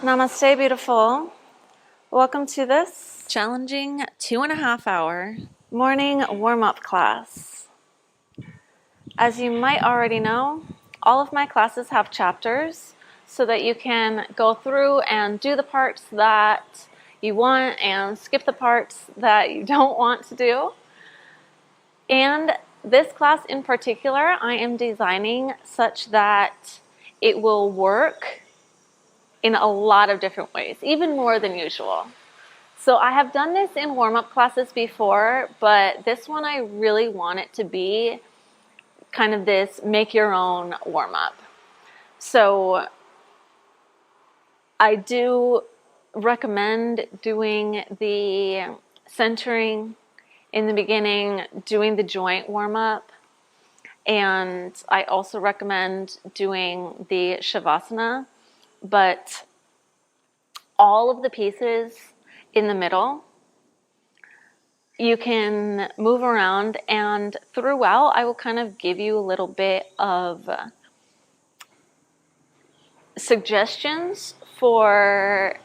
Namaste, beautiful. Welcome to this challenging 2.5-hour morning warm-up class. As you might already know, all of my classes have chapters so that you can go through and do the parts that you want and skip the parts that you don't want to do. And this class in particular, I am designing such that it will work in a lot of different ways, even more than usual. So I have done this in warm-up classes before, but this one I really want it to be kind of this make your own warm-up. So I do recommend doing the centering in the beginning, doing the joint warm-up, and I also recommend doing the Shavasana, but all of the pieces in the middle, you can move around, and throughout I will kind of give you a little bit of suggestions for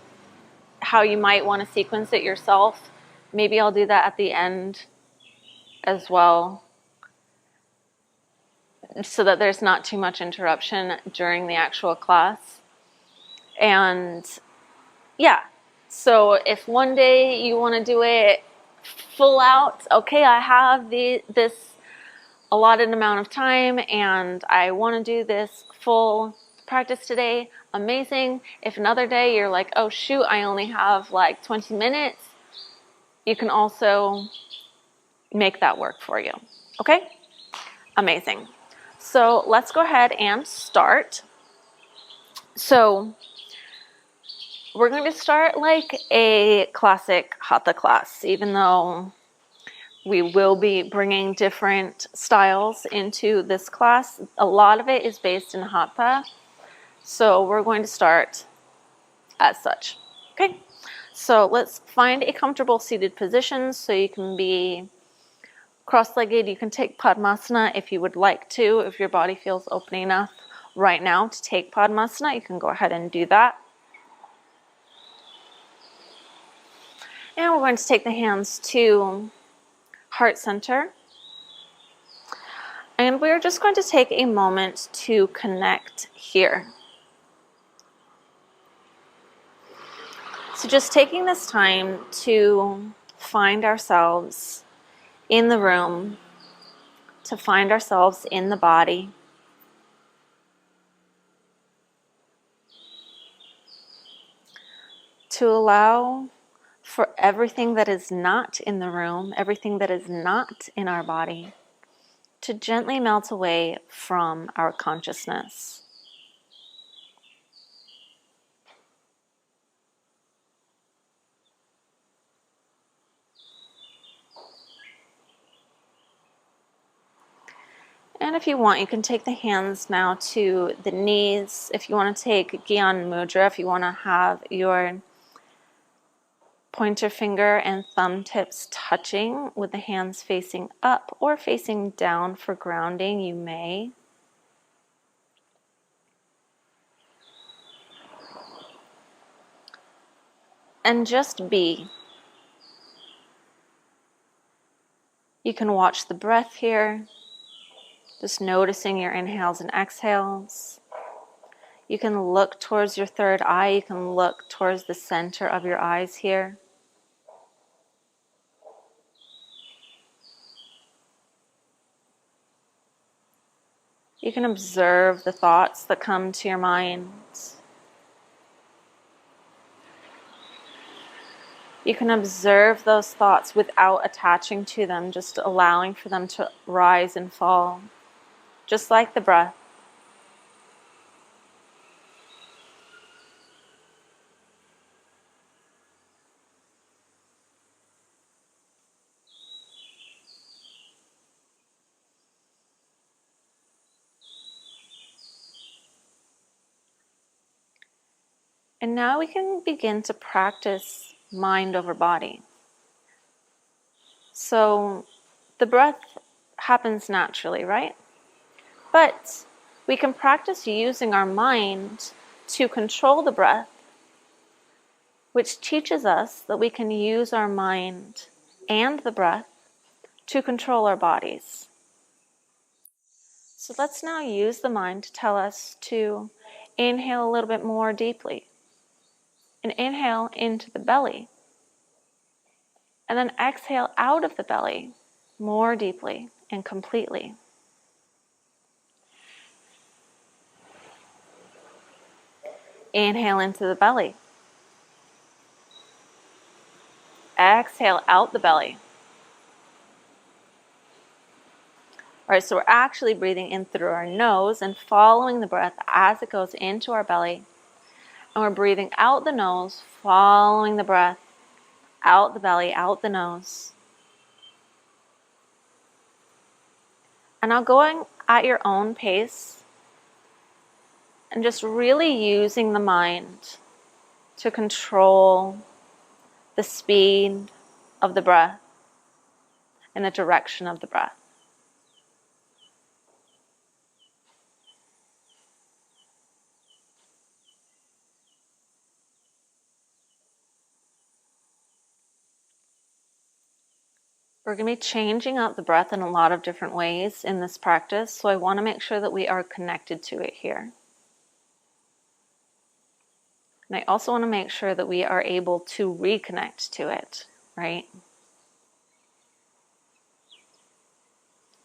how you might want to sequence it yourself. Maybe I'll do that at the end as well, so that there's not too much interruption during the actual class. And yeah, so if one day you want to do it full out, okay, I have this allotted amount of time and I want to do this full practice today, amazing. If another day you're like, oh shoot, I only have like 20 minutes, you can also make that work for you. Okay? Amazing. So let's go ahead and start. So we're going to start like a classic Hatha class, even though we will be bringing different styles into this class. A lot of it is based in Hatha, so we're going to start as such. Okay, so let's find a comfortable seated position so you can be cross-legged. You can take Padmasana if you would like to. If your body feels open enough right now to take Padmasana, you can go ahead and do that. And we're going to take the hands to heart center. And we're just going to take a moment to connect here. So just taking this time to find ourselves in the room, to find ourselves in the body. To allow for everything that is not in the room, everything that is not in our body, to gently melt away from our consciousness. And if you want, you can take the hands now to the knees. If you want to take Gyan Mudra, if you want to have your pointer finger and thumb tips touching with the hands facing up or facing down for grounding, you may. And just be. You can watch the breath here, just noticing your inhales and exhales. You can look towards your third eye. You can look towards the center of your eyes here. You can observe the thoughts that come to your mind. You can observe those thoughts without attaching to them, just allowing for them to rise and fall, just like the breath. And now we can begin to practice mind over body. So the breath happens naturally, right? But we can practice using our mind to control the breath which teaches us that we can use our mind and the breath to control our bodies. So let's now use the mind to tell us to inhale a little bit more deeply. And inhale into the belly. And then exhale out of the belly more deeply and completely. Inhale into the belly. Exhale out the belly. All right, so we're actually breathing in through our nose and following the breath as it goes into our belly. And we're breathing out the nose, following the breath out the belly, out the nose. And now going at your own pace and just really using the mind to control the speed of the breath and the direction of the breath. We're going to be changing up the breath in a lot of different ways in this practice, so I want to make sure that we are connected to it here. And I also want to make sure that we are able to reconnect to it, right?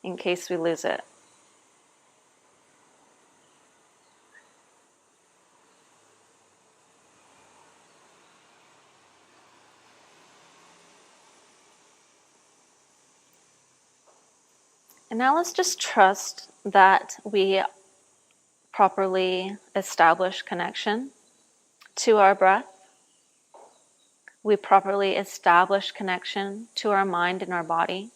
In case we lose it. And now let's just trust that we properly establish connection to our breath. We properly establish connection to our mind and our body.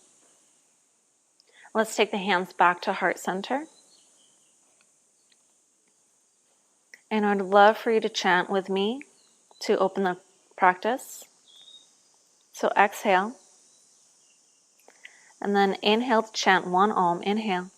Let's take the hands back to heart center. And I'd love for you to chant with me to open the practice. So exhale. And then inhale to chant one Om. Inhale.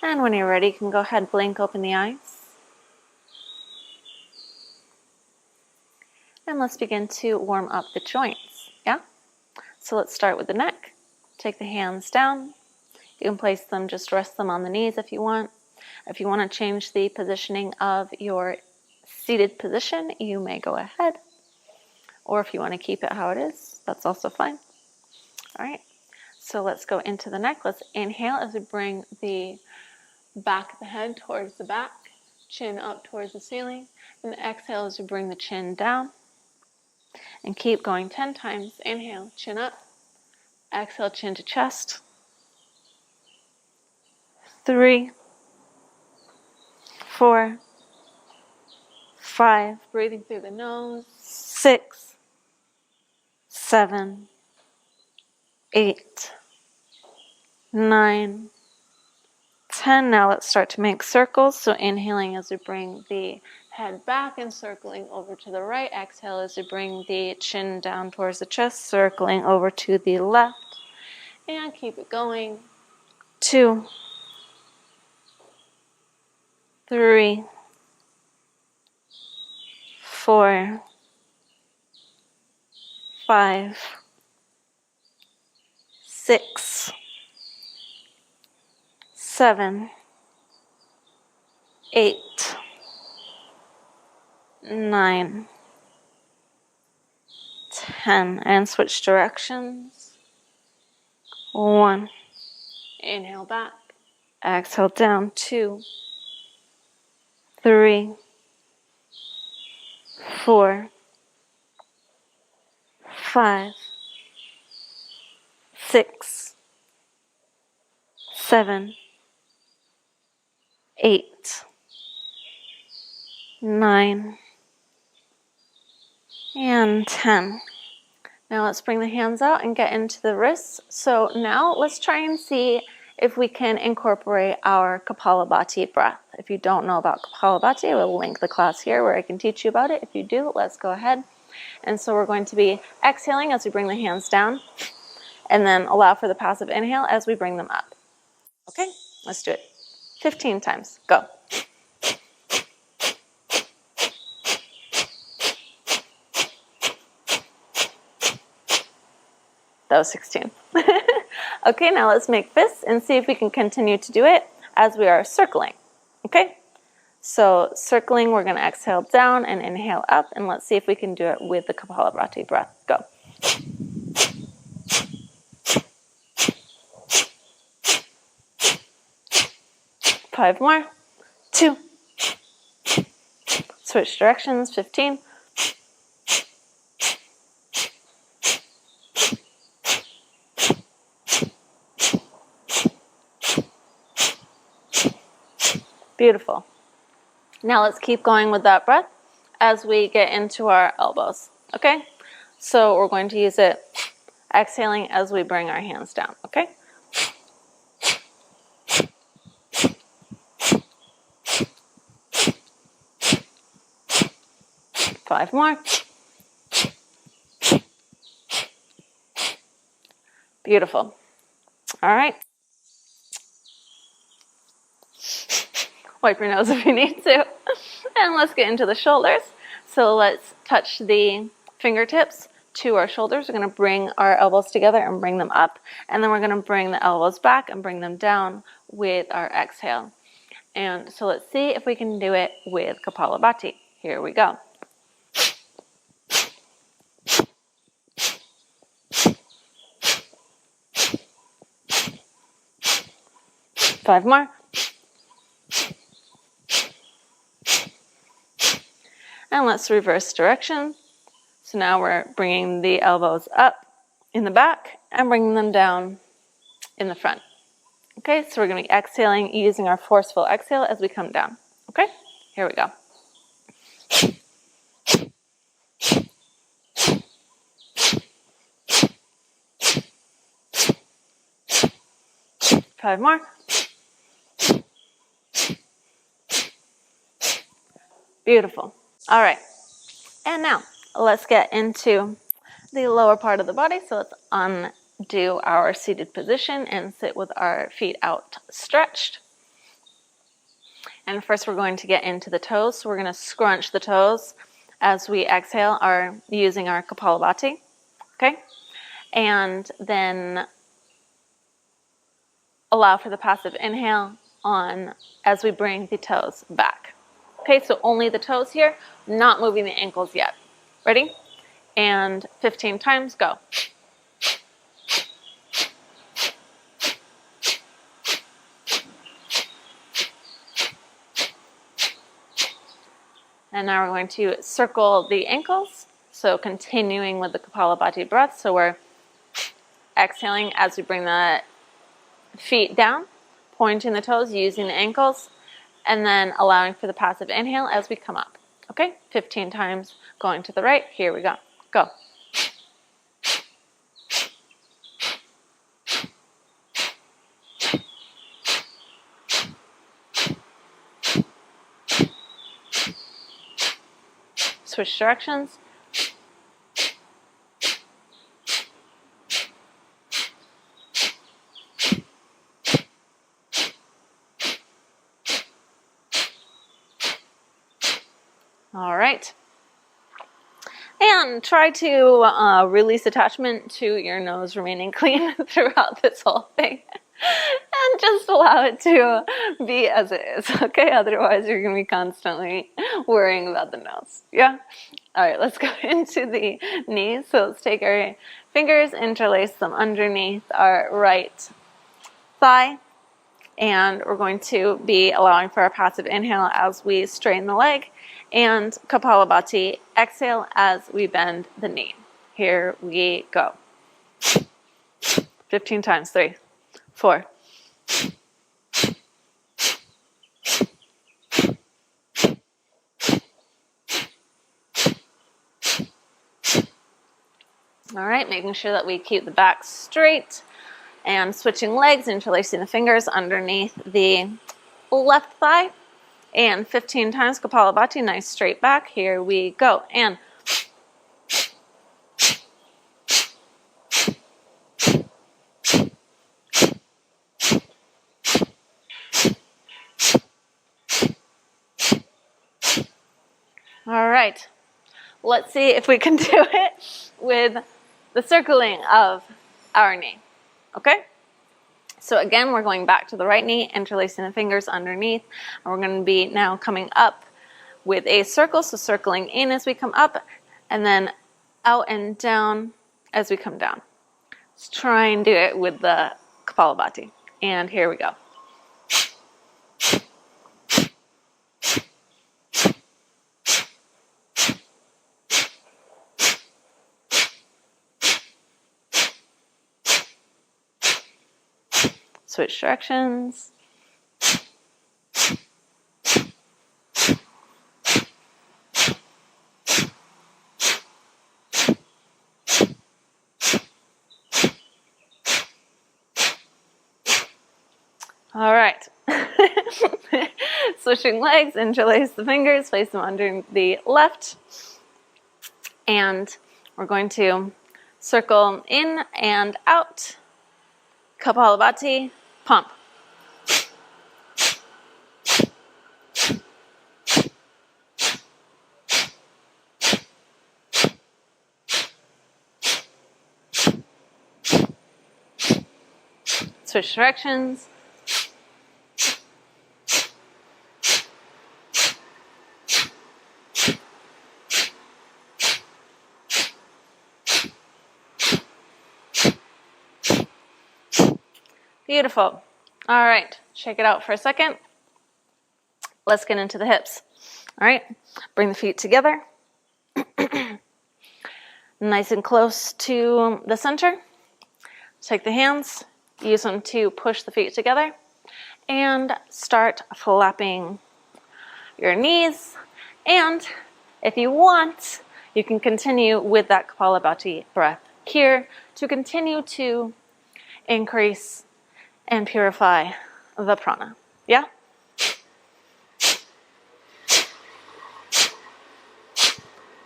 And when you're ready, you can go ahead and blink open the eyes. And let's begin to warm up the joints, yeah? So let's start with the neck. Take the hands down. You can place them, just rest them on the knees if you want. If you want to change the positioning of your seated position, you may go ahead. Or if you want to keep it how it is, that's also fine. All right, so let's go into the neck. Let's inhale as we bring the back of the head towards the back, chin up towards the ceiling, and exhale as we bring the chin down. And keep going 10 times. Inhale, chin up. Exhale, chin to chest. 3, 4, 5. Breathing through the nose. 6, 7, 8, 9, 10. Now let's start to make circles. So inhaling as we bring the head back and circling over to the right. Exhale as we bring the chin down towards the chest, circling over to the left. And keep it going. 2, 3, 4, 5, 6, 7, 8, 9, 10. And switch directions. 1. Inhale back. Exhale down. 2, 3, 4, 5, 6, 7, 8, 9, and 10. Now let's bring the hands out and get into the wrists. So now let's try and see if we can incorporate our Kapalabhati breath. If you don't know about Kapalabhati, I will link the class here where I can teach you about it. If you do, let's go ahead. And so we're going to be exhaling as we bring the hands down, and then allow for the passive inhale as we bring them up. Okay, let's do it 15 times. Go. That was 16. Okay, now let's make fists and see if we can continue to do it as we are circling. Okay, so circling, we're going to exhale down and inhale up, and let's see if we can do it with the Kapalabhati breath. Go. Five more. 2. Switch directions. 15. Beautiful. Now let's keep going with that breath as we get into our elbows. Okay? So we're going to use it exhaling as we bring our hands down. Okay? Five more. Beautiful. All right. Wipe your nose if you need to. And let's get into the shoulders. So let's touch the fingertips to our shoulders. We're going to bring our elbows together and bring them up. And then we're going to bring the elbows back and bring them down with our exhale. And so let's see if we can do it with Kapalabhati. Here we go. Five more. And let's reverse direction. So now we're bringing the elbows up in the back and bringing them down in the front. Okay, so we're going to be exhaling using our forceful exhale as we come down. Okay, here we go. Five more. Beautiful. All right, and now let's get into the lower part of the body. So let's undo our seated position and sit with our feet out stretched. And first we're going to get into the toes. So we're going to scrunch the toes as we exhale using our Kapalabhati. Okay, and then allow for the passive inhale on as we bring the toes back. Okay, so only the toes here, not moving the ankles yet. Ready? And 15 times, go. And now we're going to circle the ankles. So continuing with the Kapalabhati breath. So we're exhaling as we bring the feet down, pointing the toes, using the ankles, and then allowing for the passive inhale as we come up. Okay, 15 times going to the right. Here we go. Go. Switch directions. All right. And try to release attachment to your nose remaining clean throughout this whole thing. And just allow it to be as it is, okay? Otherwise, you're going to be constantly worrying about the nose, yeah? All right, let's go into the knees. So let's take our fingers, interlace them underneath our right thigh. And we're going to be allowing for our passive inhale as we straighten the leg. And Kapalabhati, exhale as we bend the knee. Here we go. 15 times, 3, 4. All right, making sure that we keep the back straight and switching legs, interlacing the fingers underneath the left thigh. And 15 times Kapalabhati, nice straight back. Here we go. And all right, let's see if we can do it with the circling of our knee. Okay? So again, we're going back to the right knee, interlacing the fingers underneath, and we're going to be now coming up with a circle, so circling in as we come up, and then out and down as we come down. Let's try and do it with the Kapalabhati. And here we go. Switch directions. All right. Switching legs, interlace the fingers, place them under the left. And we're going to circle in and out. Kapalabhati, pump. Switch directions. Beautiful. All right, shake it out for a second. Let's get into the hips. All right, bring the feet together. Nice and close to the center. Take the hands, use them to push the feet together, and start flapping your knees. And if you want, you can continue with that Kapalabhati breath here to continue to increase and purify the prana. Yeah?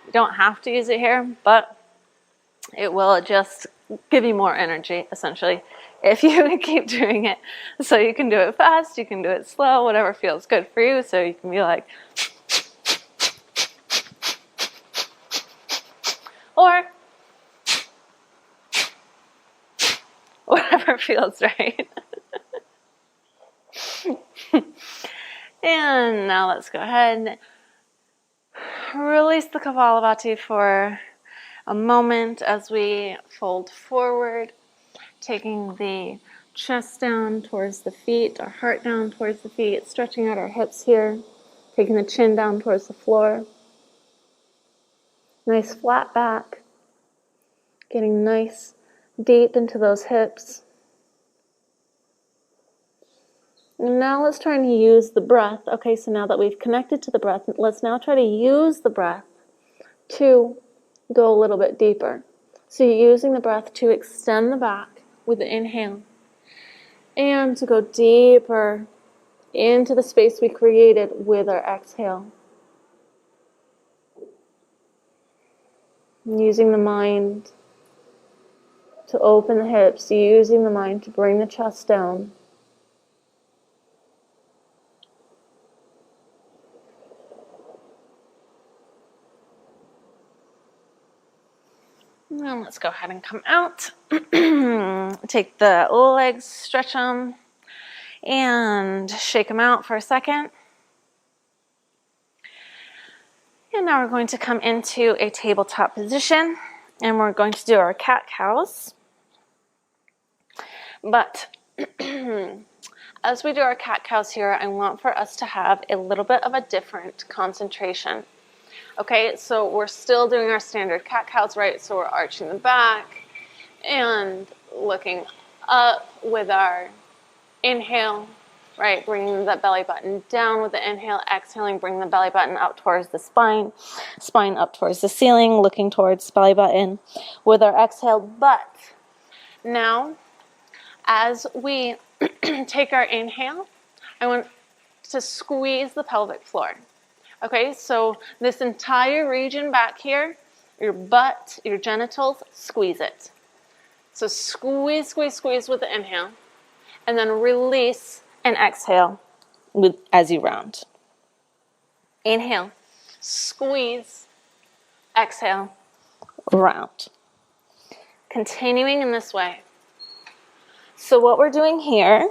You don't have to use it here, but it will just give you more energy, essentially, if you keep doing it. So you can do it fast, you can do it slow, whatever feels good for you. So you can be like, or whatever feels right. And now let's go ahead and release the Kapalabhati for a moment as we fold forward, taking the chest down towards the feet, our heart down towards the feet, stretching out our hips here, taking the chin down towards the floor. Nice flat back, getting nice deep into those hips. And now let's try and use the breath. Okay, so now that we've connected to the breath, let's now try to use the breath to go a little bit deeper. So you're using the breath to extend the back with the inhale and to go deeper into the space we created with our exhale. And using the mind to open the hips, using the mind to bring the chest down. Now let's go ahead and come out. Take the legs, stretch them, and shake them out for a second. And now we're going to come into a tabletop position, and we're going to do our cat-cows. But as we do our cat-cows here, I want for us to have a little bit of a different concentration. Okay, so we're still doing our standard cat-cows, right? So we're arching the back and looking up with our inhale right? Bringing the belly button down with the inhale, exhaling, bring the belly button up towards the spine, spine up towards the ceiling, looking towards belly button with our exhale. But now, as we take our inhale, I want to squeeze the pelvic floor. Okay, so this entire region back here, your butt, your genitals, squeeze it. So squeeze, squeeze, squeeze with the inhale, and then release and exhale as you round. Inhale, squeeze, exhale, round. Continuing in this way. So what we're doing here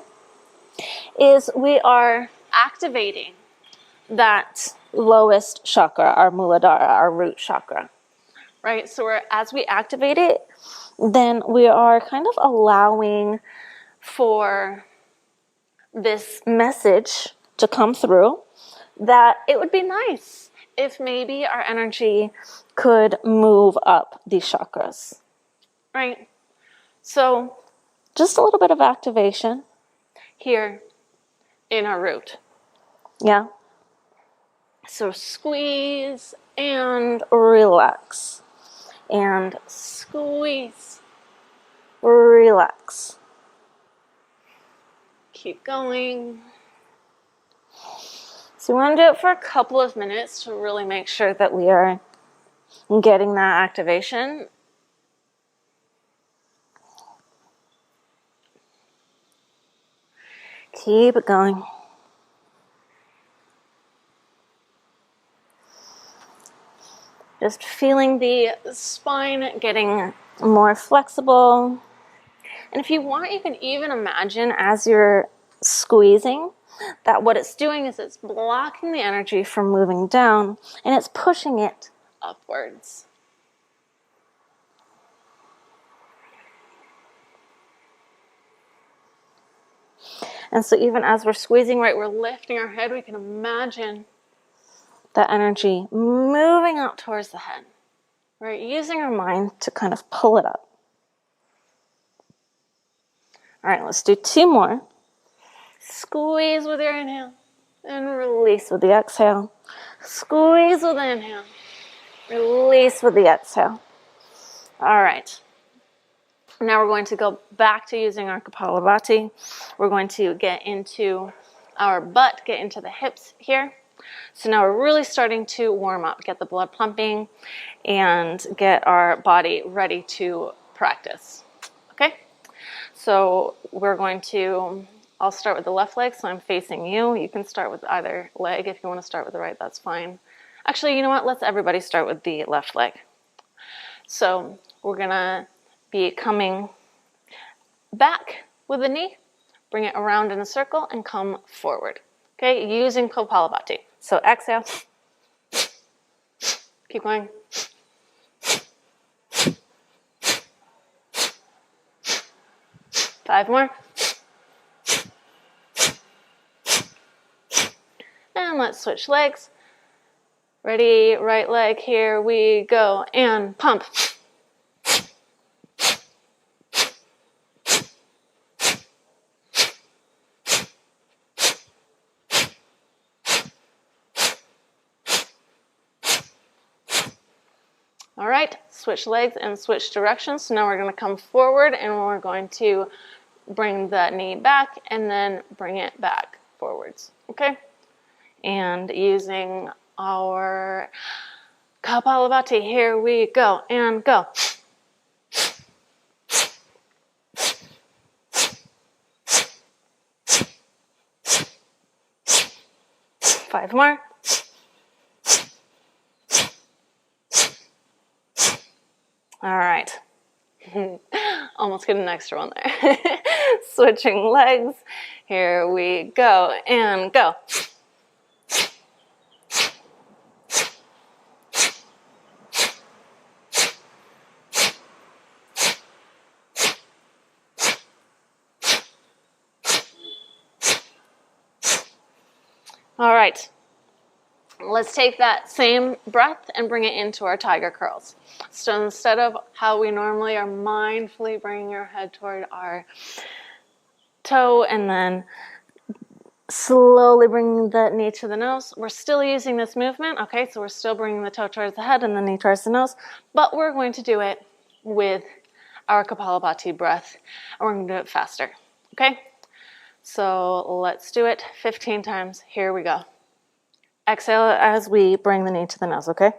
is we are activating that lowest chakra, our Muladhara, our root chakra, right? So as we activate it, then we are kind of allowing for this message to come through that it would be nice if maybe our energy could move up these chakras, right? So just a little bit of activation here in our root. Yeah. So squeeze and relax. And squeeze, relax. Keep going. So we want to do it for a couple of minutes to really make sure that we are getting that activation. Keep it going. Just feeling the spine getting more flexible. And if you want, you can even imagine as you're squeezing that what it's doing is it's blocking the energy from moving down and it's pushing it upwards. And so even as we're squeezing, right, we're lifting our head, we can imagine that energy moving up towards the head, right? Using our mind to kind of pull it up. All right, let's do 2 more. Squeeze with your inhale and release with the exhale. Squeeze with the inhale. Release with the exhale. All right. Now we're going to go back to using our Kapalabhati. We're going to get into our butt, get into the hips here. So now we're really starting to warm up, get the blood pumping, and get our body ready to practice. Okay? So we're going to, I'll start with the left leg, so I'm facing you. You can start with either leg. If you want to start with the right, that's fine. Actually, you know what? Let's everybody start with the left leg. So we're going to be coming back with the knee, bring it around in a circle, and come forward. Okay, using Kapalabhati. So exhale. Keep going. 5 more. And let's switch legs. Ready, right leg, here we go. And pump. All right, switch legs and switch directions. So now we're going to come forward and we're going to bring the knee back and then bring it back forwards. Okay? And using our Kapalabhati, here we go. And go. 5 more. All right. Almost get an extra one there. Switching legs. Here we go. And go. 'All right. Let's take that same breath and bring it into our tiger curls. So instead of how we normally are mindfully bringing our head toward our toe and then Slowly bringing the knee to the nose. We're still using this movement, okay? So we're still bringing the toe towards the head and the knee towards the nose, but we're going to do it with our Kapalabhati breath, and we're going to do it faster, okay? So let's do it 15 times. Here we go. Exhale as we bring the knee to the nose, okay?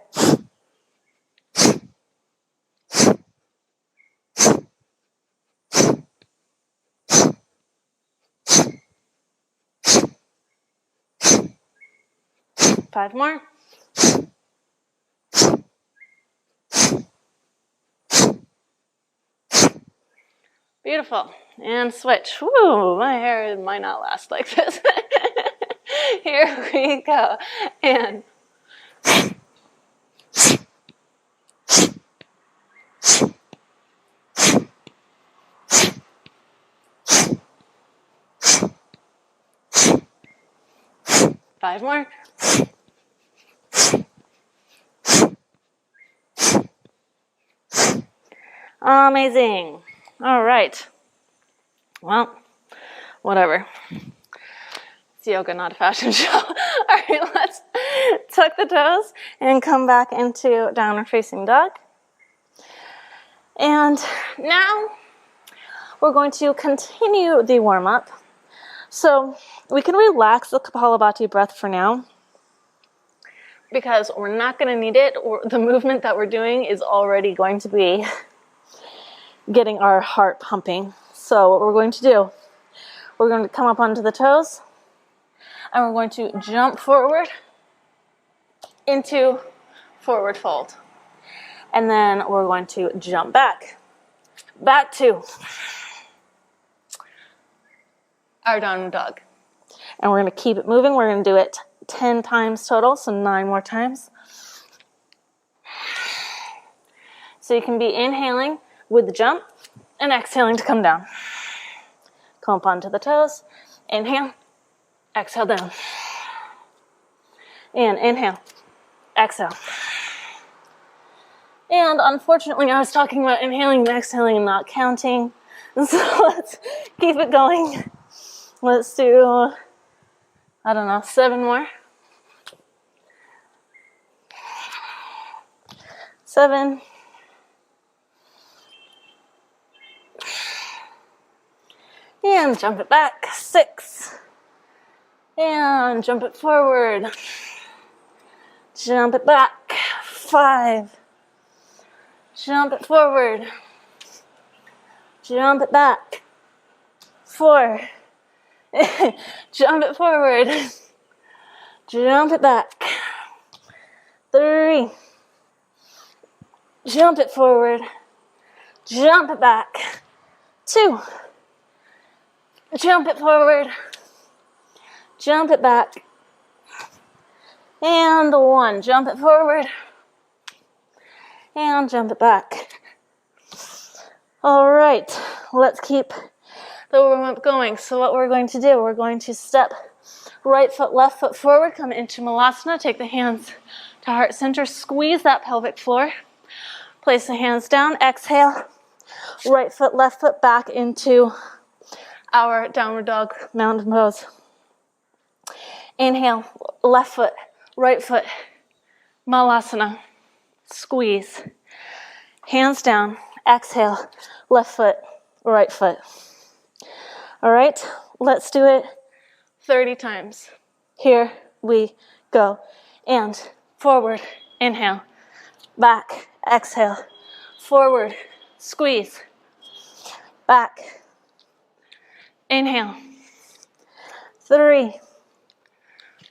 5 more. Beautiful. And switch. Woo, my hair might not last like this. Here we go. And five more. Amazing. All right. Well, whatever. It's yoga, not a fashion show. All right, let's tuck the toes and come back into downward facing dog. And now we're going to continue the warm up. So we can relax the Kapalabhati breath for now because we're not going to need it, or the movement that we're doing is already going to be getting our heart pumping. So what we're going to do, we're going to come up onto the toes and we're going to jump forward into forward fold. And then we're going to jump back to our downward dog. And we're going to keep it moving. We're going to do it 10 times total, so 9 more times. So you can be inhaling with the jump and exhaling to come down. Come up onto the toes. Inhale, exhale down. And inhale, exhale. And unfortunately, I was talking about inhaling and exhaling and not counting. So let's keep it going. Let's do, 7 more. 7. And jump it back. 6. And jump it forward. Jump it back. 5. Jump it forward. Jump it back. 4. Jump it forward. Jump it back. 3. Jump it forward. Jump it back. 2. Jump it forward. Jump it back. And 1. Jump it forward. And jump it back. All right, let's keep the warm-up going. So what we're going to do, we're going to step right foot, left foot forward, come into Malasana, take the hands to heart center, squeeze that pelvic floor, place the hands down, exhale, right foot, left foot back into our downward dog mountain pose. Inhale, left foot, right foot, Malasana, squeeze, hands down, exhale, left foot, right foot. All right, let's do it 30 times. Here we go. And forward, inhale, back, exhale, forward, squeeze, back, inhale, 3,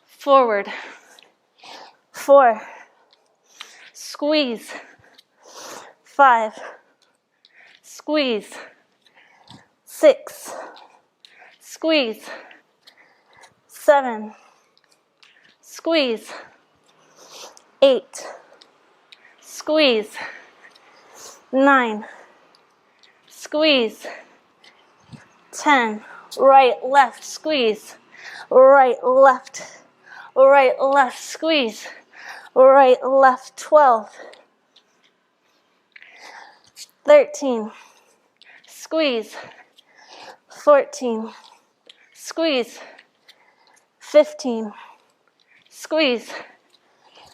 forward, 4, squeeze, 5, squeeze, 6, squeeze, 7, squeeze, 8, squeeze, 9, squeeze, 10, right, left, squeeze, right, left, squeeze, right, left, 12, 13, squeeze, 14, squeeze, 15, squeeze,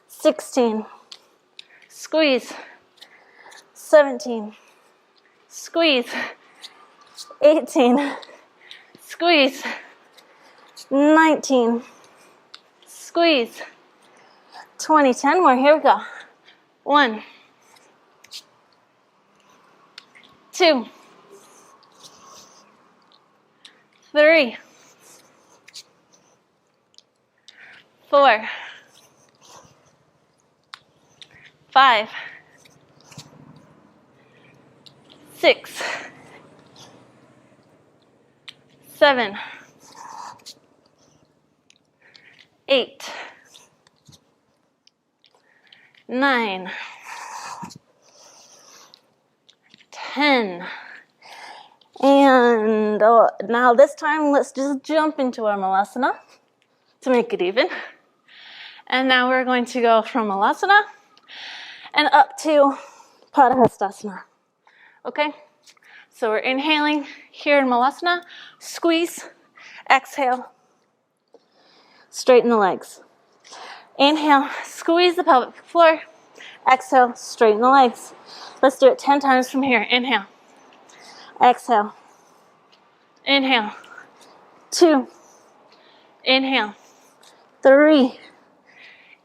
16, squeeze, 17, squeeze, 18, squeeze, 19, squeeze, 20, 10 more, here we go. 1, 2, 3, 4, 5, 6, 7, 8, 9, 10. And now this time, let's just jump into our Malasana to make it even. And now we're going to go from Malasana and up to Padahastasana. Okay? So we're inhaling here in Malasana, squeeze, exhale, straighten the legs. Inhale, squeeze the pelvic floor, exhale, straighten the legs. Let's do it 10 times from here. Inhale, exhale, inhale, 2, inhale, 3,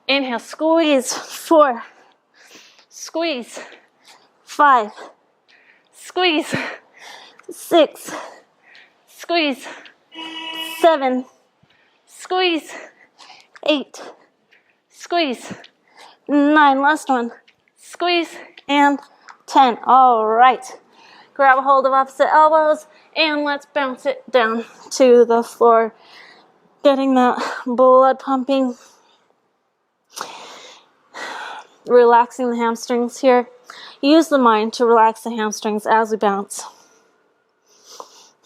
inhale, squeeze, 4, squeeze, 5, squeeze, 6, squeeze, 7, squeeze, 8, squeeze, 9, last one, squeeze, and 10. All right. Grab a hold of opposite elbows and let's bounce it down to the floor. Getting that blood pumping. Relaxing the hamstrings here. Use the mind to relax the hamstrings as we bounce.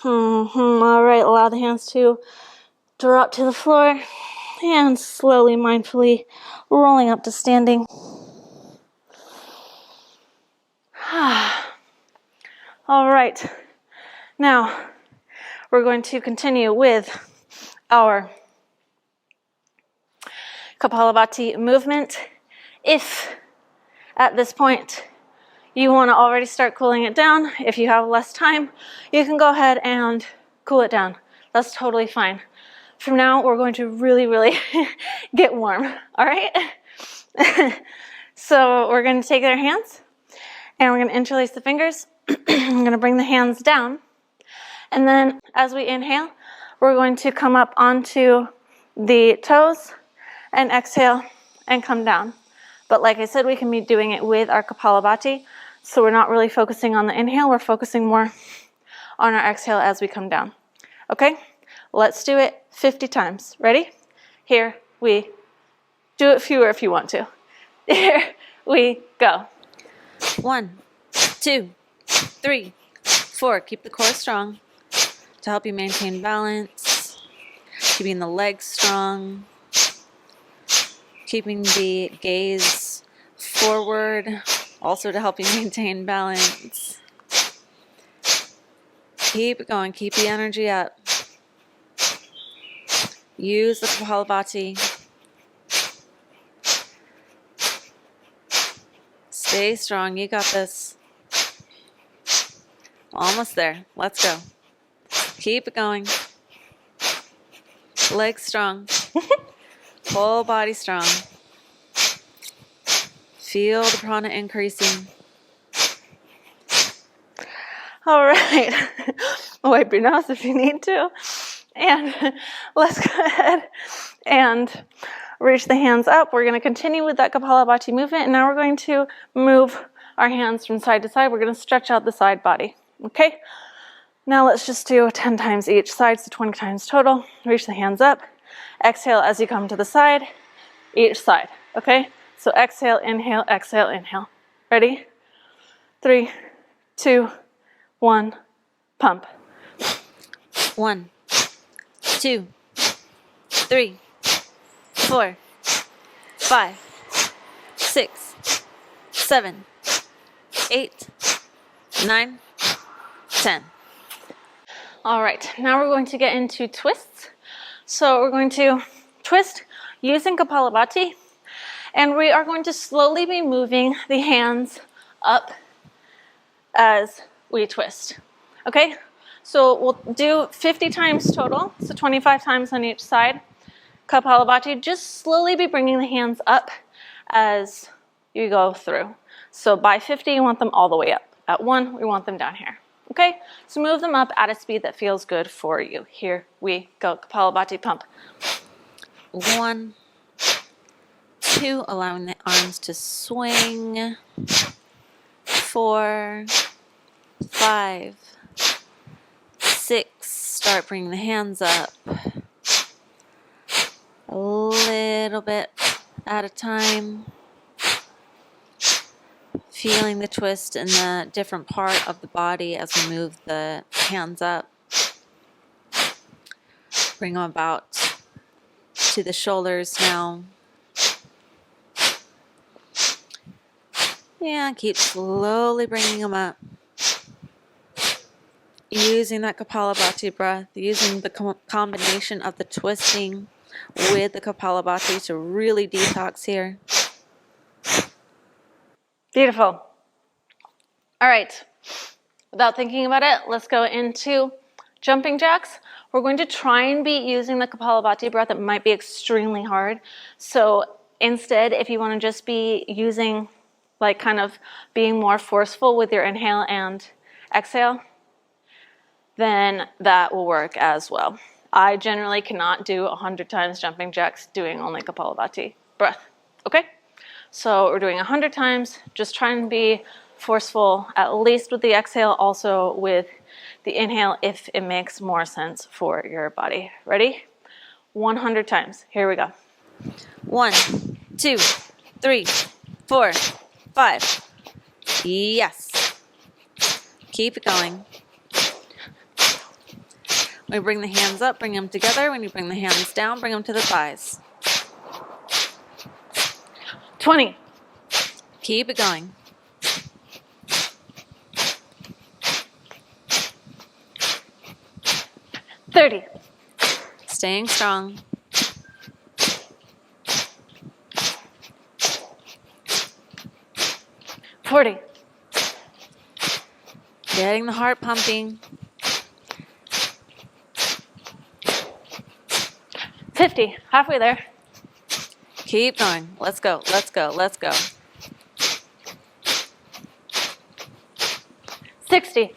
All right, allow the hands to drop to the floor and slowly, mindfully rolling up to standing. All right, now we're going to continue with our Kapalabhati movement. If at this point you want to already start cooling it down, if you have less time, you can go ahead and cool it down. That's totally fine. From now, we're going to really, really get warm, all right? So we're going to take our hands and we're going to interlace the fingers. I'm going to bring the hands down. And then as we inhale, we're going to come up onto the toes and exhale and come down. But like I said, we can be doing it with our Kapalabhati. So we're not really focusing on the inhale. We're focusing more on our exhale as we come down. Okay? Let's do it 50 times. Ready? Here we do it fewer if you want to. Here we go. 1, 2, 3, 4. Keep the core strong to help you maintain balance. Keeping the legs strong. Keeping the gaze forward, also to help you maintain balance. Keep it going. Keep the energy up. Use the Kapalabhati. Stay strong. You got this. Almost there. Let's go. Keep it going. Legs strong. Whole body strong. Feel the prana increasing. All right. Wipe your nose if you need to. And let's go ahead and reach the hands up. We're going to continue with that Kapalabhati movement. And now we're going to move our hands from side to side. We're going to stretch out the side body. Okay? Now let's just do 10 times each side, so 20 times total. Reach the hands up. Exhale as you come to the side, each side, okay? So exhale, inhale, Ready? 3, 2, 1, pump. 1, 2, 3, 4, 5, 6, 7, 8, 9, 10. All right, now we're going to get into twists. So we're going to twist using Kapalabhati. And we are going to slowly be moving the hands up as we twist. Okay? So we'll do 50 times total, so 25 times on each side. Kapalabhati, just slowly be bringing the hands up as you go through. So by 50, you want them all the way up. At 1, we want them down here. Okay? So move them up at a speed that feels good for you. Here we go. Kapalabhati pump. 1, 2, allowing the arms to swing. 4, 5, 6, start bringing the hands up. A little bit at a time. Feeling the twist in the different part of the body as we move the hands up. Bring them about to the shoulders now. Yeah, keep slowly bringing them up. Using that Kapalabhati breath, using the combination of the twisting with the Kapalabhati to really detox here. Beautiful. All right. Without thinking about it, let's go into jumping jacks. We're going to try and be using the Kapalabhati breath. It might be extremely hard. So instead, if you want to just be using, like kind of being more forceful with your inhale and exhale, then that will work as well. I generally cannot do 100 times jumping jacks doing only Kapalabhati breath. Okay? So we're doing 100 times. Just try and be forceful, at least with the exhale, also with the inhale if it makes more sense for your body. Ready? 100 times. Here we go. 1, 2, 3, 4, 5. Yes. Keep it going. When you bring the hands up, bring them together. When you bring the hands down, bring them to the thighs. 20. Keep it going. 30. Staying strong. 40. Getting the heart pumping. 50. Halfway there. Keep going. Let's go. Let's go. Let's go. 60.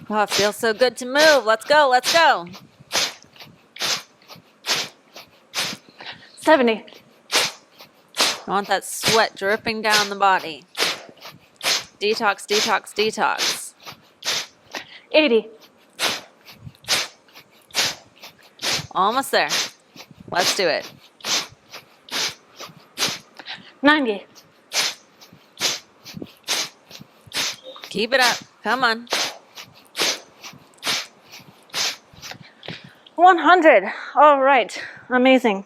Oh, it feels so good to move. Let's go. Let's go. 70. I want that sweat dripping down the body. Detox, detox, detox. 80. Almost there. Let's do it. 90. Keep it up. Come on. 100. All right. Amazing.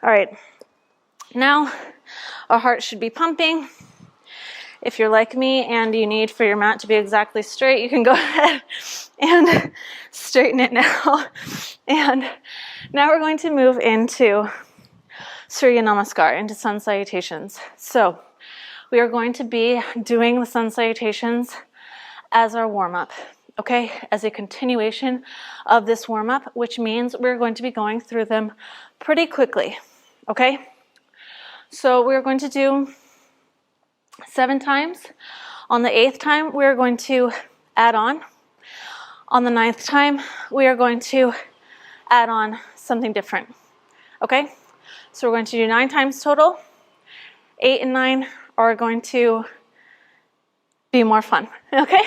All right. Now our heart should be pumping. If you're like me and you need for your mat to be exactly straight, you can go ahead and straighten it now. And now we're going to move into Surya Namaskar, into sun salutations. So we are going to be doing the sun salutations as our warm-up, okay? As a continuation of this warm-up, which means we're going to be going through them pretty quickly, okay? So we're going to do 7 times. On the 8th time, we're going to add on. On the 9th time, we are going to add on something different, okay? So we're going to do 9 times total. 8 and 9 are going to be more fun, okay?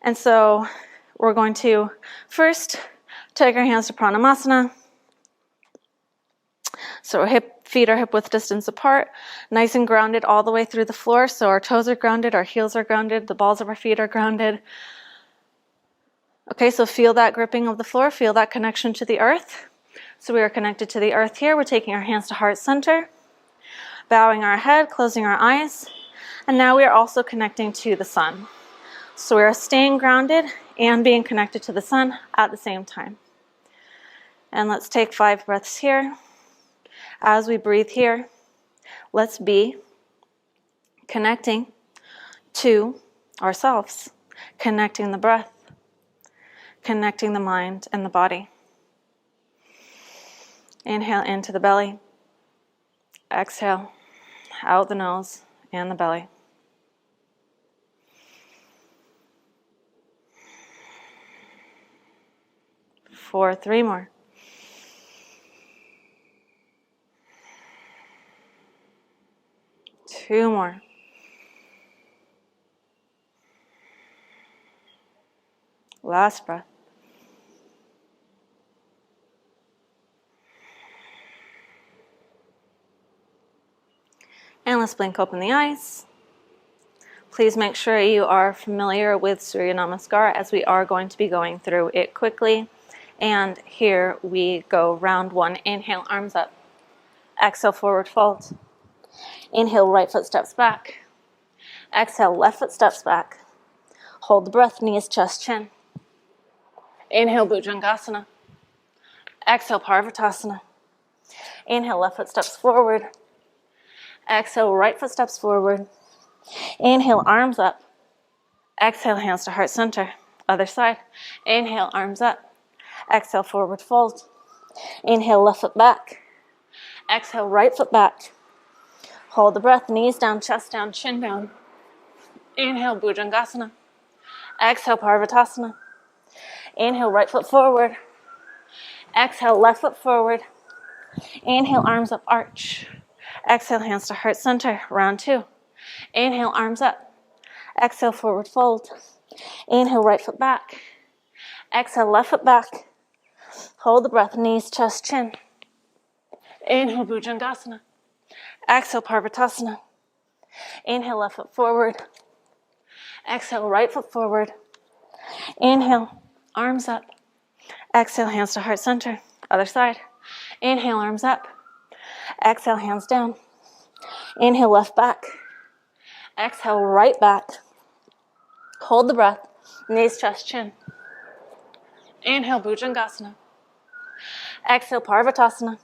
And so we're going to first take our hands to Pranamasana. So our feet are hip width distance apart, nice and grounded all the way through the floor. So our toes are grounded, our heels are grounded, the balls of our feet are grounded. Okay, so feel that gripping of the floor, feel that connection to the earth. So we are connected to the earth here. We're taking our hands to heart center, bowing our head, closing our eyes. And now we are also connecting to the sun. So we are staying grounded and being connected to the sun at the same time. And let's take 5 breaths here. As we breathe here, let's be connecting to ourselves, connecting the breath, connecting the mind and the body. Inhale into the belly. Exhale out the nose and the belly. For 3 more. Two more. Last breath. And let's blink open the eyes. Please make sure you are familiar with Surya Namaskar, as we are going to be going through it quickly. And here we go, round 1. Inhale, arms up. Exhale, forward fold. Inhale, right foot steps back. Exhale, left foot steps back. Hold the breath, knees, chest, chin. Inhale, Bhujangasana. Exhale, Parvatasana. Inhale, left foot steps forward. Exhale, right foot steps forward. Inhale, arms up. Exhale, hands to heart center. Other side. Inhale, arms up. Exhale, forward fold. Inhale, left foot back. Exhale, right foot back. Hold the breath, knees down, chest down, chin down. Inhale, Bhujangasana. Exhale, Parvatasana. Inhale, right foot forward. Exhale, left foot forward. Inhale, arms up, arch. Exhale, hands to heart center. Round 2. Inhale, arms up. Exhale, forward fold. Inhale, right foot back. Exhale, left foot back. Hold the breath, knees, chest, chin. Inhale, Bhujangasana. Exhale, Parvatasana. Inhale, left foot forward. Exhale, right foot forward. Inhale, arms up. Exhale, hands to heart center. Other side. Inhale, arms up. Exhale, hands down. Inhale, left back. Exhale, right back. Hold the breath. Knees, chest, chin. Inhale, Bhujangasana. Exhale, Parvatasana.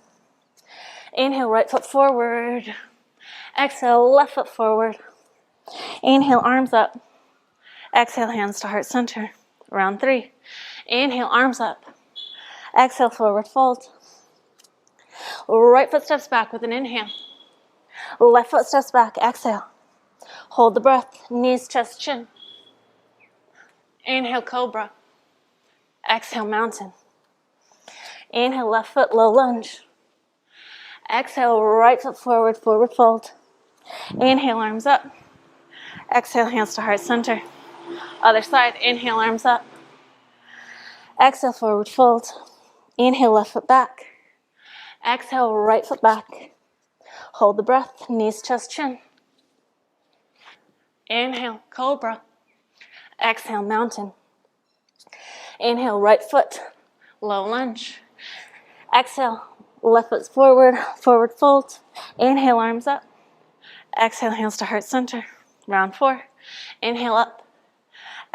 Inhale, right foot forward. Exhale, left foot forward. Inhale, arms up. Exhale, hands to heart center. Round 3. Inhale, arms up. Exhale, forward fold. Right foot steps back with an inhale. Left foot steps back, exhale. Hold the breath, knees, chest, chin. Inhale, cobra. Exhale, mountain. Inhale, left foot, low lunge. Exhale, right foot forward, forward fold. Inhale, arms up. Exhale, hands to heart center. Other side, inhale, arms up. Exhale, forward fold. Inhale, left foot back. Exhale, right foot back. Hold the breath, knees, chest, chin. Inhale, cobra. Exhale, mountain. Inhale, right foot, low lunge. Exhale, left foot forward, forward fold. Inhale, arms up. Exhale, hands to heart center. Round 4. Inhale up.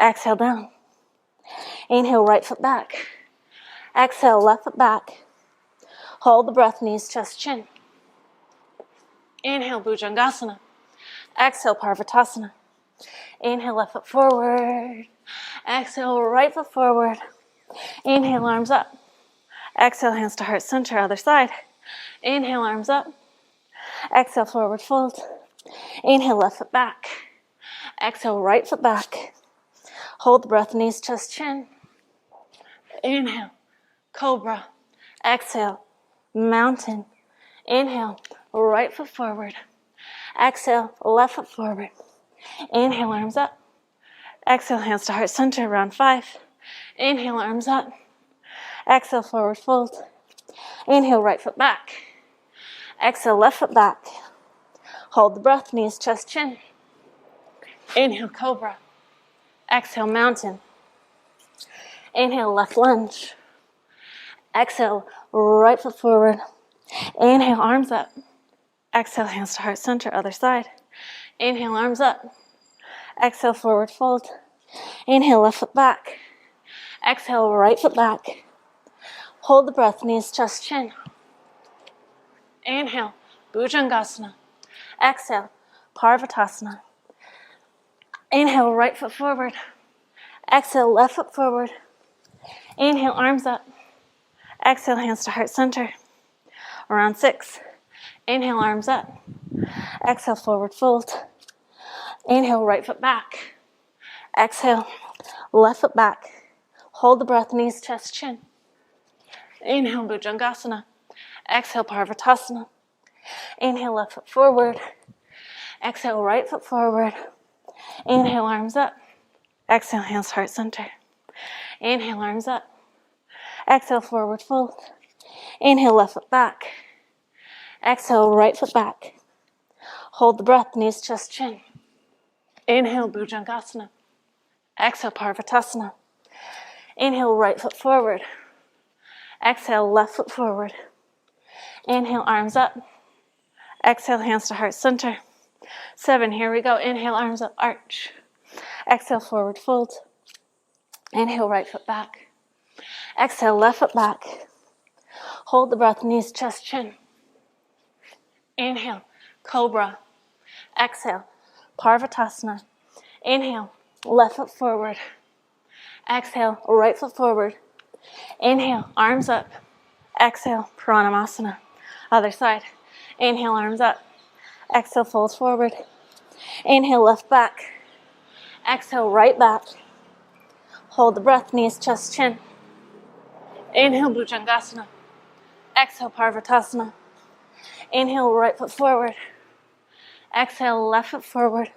Exhale, down. Inhale, right foot back. Exhale, left foot back. Hold the breath, knees, chest, chin. Inhale, Bhujangasana. Exhale, Parvatasana. Inhale, left foot forward. Exhale, right foot forward. Inhale, arms up. Exhale, hands to heart center, other side. Inhale, arms up. Exhale, forward fold. Inhale, left foot back. Exhale, right foot back. Hold the breath, knees, chest, chin. Inhale, cobra. Exhale, mountain. Inhale, right foot forward. Exhale, left foot forward. Inhale, arms up. Exhale, hands to heart center, round 5. Inhale, arms up. Exhale, forward fold. Inhale, right foot back. Exhale, left foot back. Hold the breath, knees, chest, chin. Inhale, cobra. Exhale, mountain. Inhale, left lunge. Exhale, right foot forward. Inhale, arms up. Exhale, hands to heart center, other side. Inhale, arms up. Exhale, forward fold. Inhale, left foot back. Exhale, right foot back. Hold the breath, knees, chest, chin. Inhale, Bhujangasana. Exhale, Parvatasana. Inhale, right foot forward. Exhale, left foot forward. Inhale, arms up. Exhale, hands to heart center. Around 6. Inhale, arms up. Exhale, forward fold. Inhale, right foot back. Exhale, left foot back. Hold the breath, knees, chest, chin. Inhale, Bhujangasana. Exhale, Parvatasana. Inhale, left foot forward. Exhale, right foot forward. Inhale, arms up. Exhale, hands heart center. Inhale, arms up. Exhale, forward fold. Inhale, left foot back. Exhale, right foot back. Hold the breath, knees, chest, chin. Inhale, Bhujangasana. Exhale, Parvatasana. Inhale, right foot forward. Exhale, left foot forward. Inhale, arms up. Exhale, hands to heart center. 7, here we go. Inhale, arms up, arch. Exhale, forward fold. Inhale, right foot back. Exhale, left foot back. Hold the breath, knees, chest, chin. Inhale, cobra. Exhale, Parvatasana. Inhale, left foot forward. Exhale, right foot forward. Inhale, arms up. Exhale, Pranayama. Other side. Inhale, arms up. Exhale, fold forward. Inhale, left back. Exhale, right back. Hold the breath, knees, chest, chin. Inhale, Bhujangasana. Exhale, Parvatasana. Inhale, right foot forward. Exhale, left foot forward.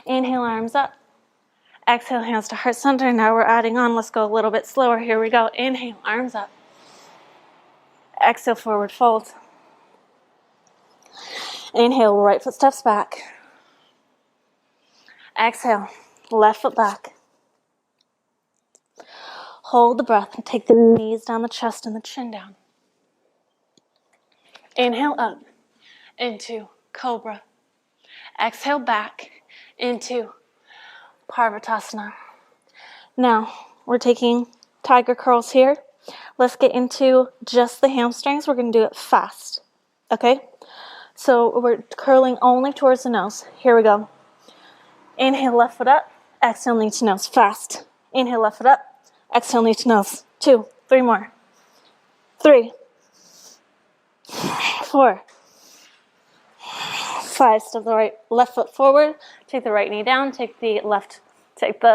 Inhale, arms up. Exhale, hands to heart center. Now we're adding on. Let's go a little bit slower. Here we go. Inhale, arms up. Exhale, forward fold. Inhale, right foot steps back. Exhale, left foot back. Hold the breath and take the knees down the chest and the chin down. Inhale up into cobra. Exhale back into Parvatasana. Now, we're taking tiger curls here. Let's get into just the hamstrings. We're going to do it fast, okay? So we're curling only towards the nose. Here we go. Inhale, left foot up. Exhale, knee to nose. Fast. Inhale, left foot up. Exhale, knee to nose. 2, 3 more. 3, 4, 5. Step the left foot forward. Take the right knee down. Take the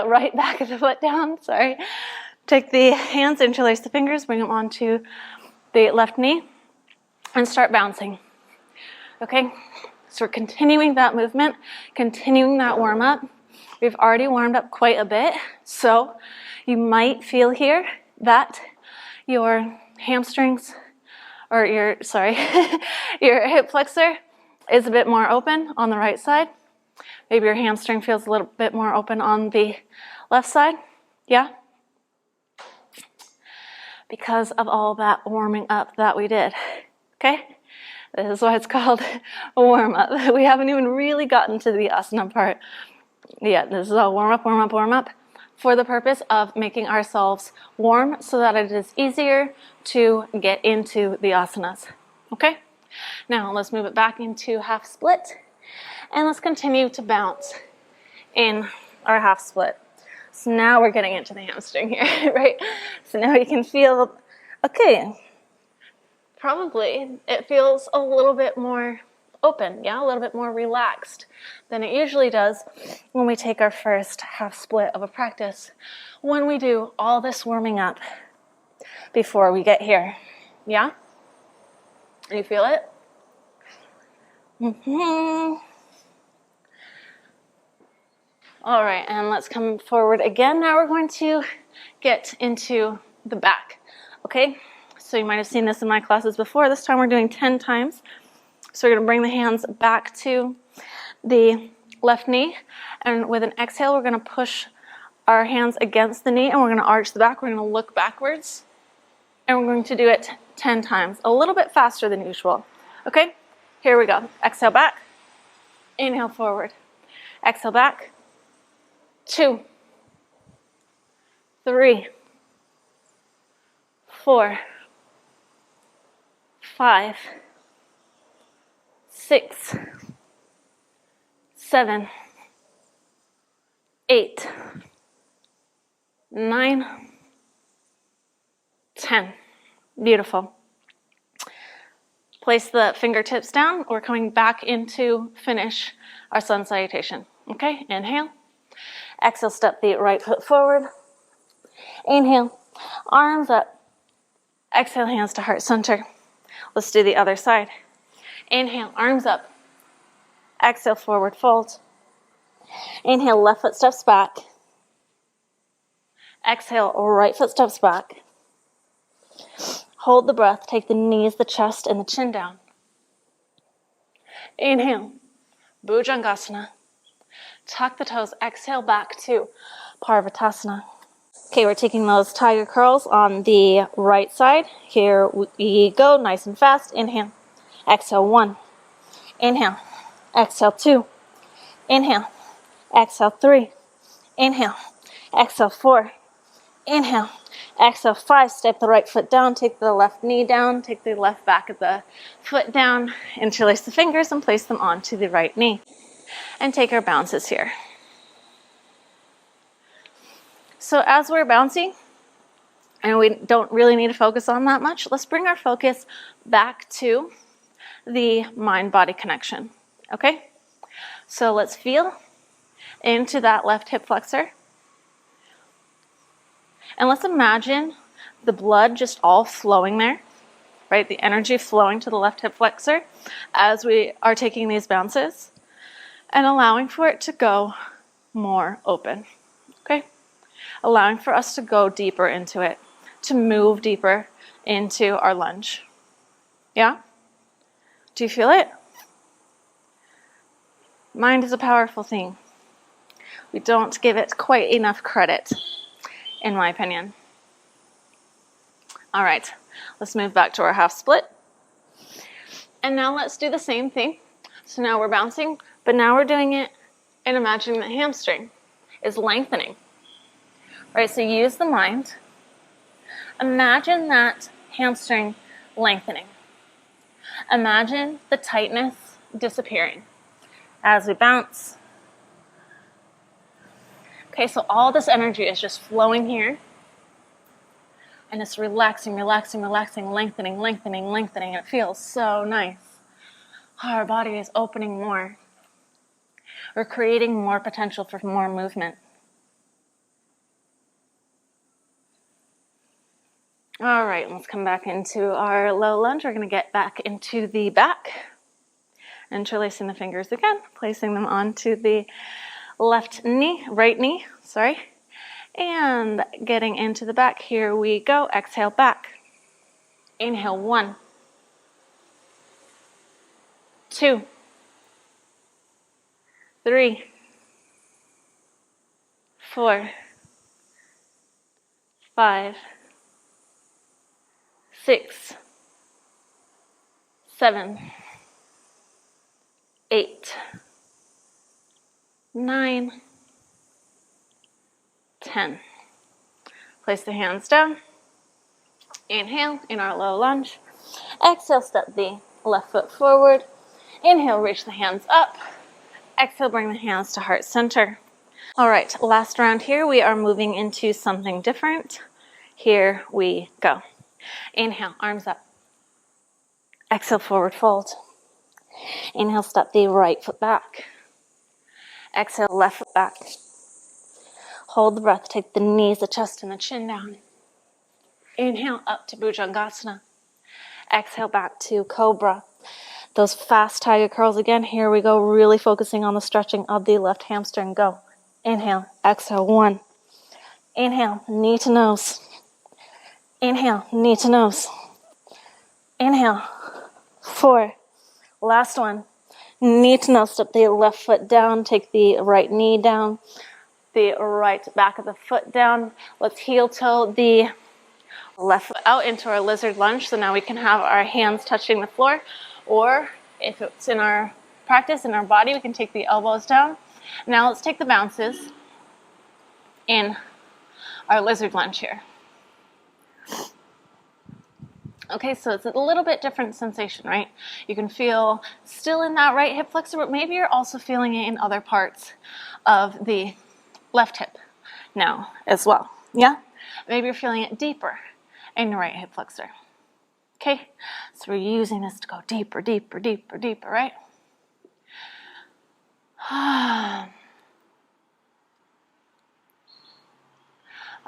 right back of the foot down. Sorry. Take the hands, interlace the fingers, bring them onto the left knee, and start bouncing. Okay? So we're continuing that movement, continuing that warm up. We've already warmed up quite a bit, so you might feel here that your hamstrings, or your hip flexor is a bit more open on the right side. Maybe your hamstring feels a little bit more open on the left side. Yeah? Because of all that warming up that we did. Okay? This is why it's called a warm-up. We haven't even really gotten to the asana part yet. This is all warm up for the purpose of making ourselves warm so that it is easier to get into the asanas. Okay? Now let's move it back into half split and let's continue to bounce in our half split. So now we're getting into the hamstring here, right? So now you can feel, okay, probably it feels a little bit more open, yeah, a little bit more relaxed than it usually does when we take our first half split of a practice, when we do all this warming up before we get here, yeah? You feel it? Mm-hmm. All right, and let's come forward again. Now we're going to get into the back, okay? So you might have seen this in my classes before. This time we're doing 10 times. So we're going to bring the hands back to the left knee, and with an exhale, we're going to push our hands against the knee, and we're going to arch the back. We're going to look backwards, and we're going to do it 10 times, a little bit faster than usual, okay? Here we go. Exhale back, inhale forward, exhale back, 2, 3, 4, 5, 6, 7, 8, 9, 10. Beautiful. Place the fingertips down. We're coming back into finish our sun salutation. Okay, inhale. Exhale, step the right foot forward. Inhale, arms up. Exhale, hands to heart center. Let's do the other side. Inhale, arms up. Exhale, forward fold. Inhale, left foot steps back. Exhale, right foot steps back. Hold the breath. Take the knees, the chest, and the chin down. Inhale, Bhujangasana. Tuck the toes. Exhale back to Parvatasana. Okay, we're taking those tiger curls on the right side. Here we go, nice and fast. Inhale. Exhale, 1. Inhale. Exhale, 2. Inhale. Exhale, 3. Inhale. Exhale, 4. Inhale. Exhale, 5. Step the right foot down. Take the left knee down. Take the left back of the foot down. Interlace the fingers and place them onto the right knee. And take our bounces here. So as we're bouncing, and we don't really need to focus on that much, let's bring our focus back to the mind-body connection. Okay? So let's feel into that left hip flexor. And let's imagine the blood just all flowing there, right? The energy flowing to the left hip flexor as we are taking these bounces and allowing for it to go more open, okay? Allowing for us to go deeper into it, to move deeper into our lunge. Yeah? Do you feel it? Mind is a powerful thing. We don't give it quite enough credit, in my opinion. All right, let's move back to our half split. And now let's do the same thing. So now we're bouncing, but now we're doing it and imagining the hamstring is lengthening. Right, so use the mind. Imagine that hamstring lengthening. Imagine the tightness disappearing as we bounce. Okay, so all this energy is just flowing here. And it's relaxing, relaxing, relaxing, lengthening, lengthening, lengthening. And it feels so nice. Our body is opening more. We're creating more potential for more movement. All right, let's come back into our low lunge. We're going to get back into the back. Interlacing the fingers again, placing them onto the right knee, and getting into the back. Here we go. Exhale back. Inhale, 1, 2, 3, 4, 5, 6, 7, 8, 9, 10. Place the hands down. Inhale in our low lunge. Exhale, step the left foot forward. Inhale, reach the hands up. Exhale, bring the hands to heart center. All right, last round here, we are moving into something different. Here we go. Inhale, arms up. Exhale, forward fold. Inhale, step the right foot back. Exhale, left foot back. Hold the breath. Take the knees, the chest, and the chin down. Inhale, up to Bhujangasana. Exhale, back to Cobra. Those fast tiger curls again. Here we go, really focusing on the stretching of the left hamstring. Go. Inhale, exhale, 1. Inhale, knee to nose. Inhale, knee to nose. Inhale, 4. Last one. Knee to nose, step the left foot down, take the right knee down, the right back of the foot down. Let's heel toe the left foot out into our lizard lunge. So now we can have our hands touching the floor, or if it's in our practice, in our body, we can take the elbows down. Now let's take the bounces in our lizard lunge here. Okay, so it's a little bit different sensation, right? You can feel still in that right hip flexor, but maybe you're also feeling it in other parts of the left hip now as well, yeah? Maybe you're feeling it deeper in your right hip flexor. Okay, so we're using this to go deeper, deeper, deeper, deeper, right? All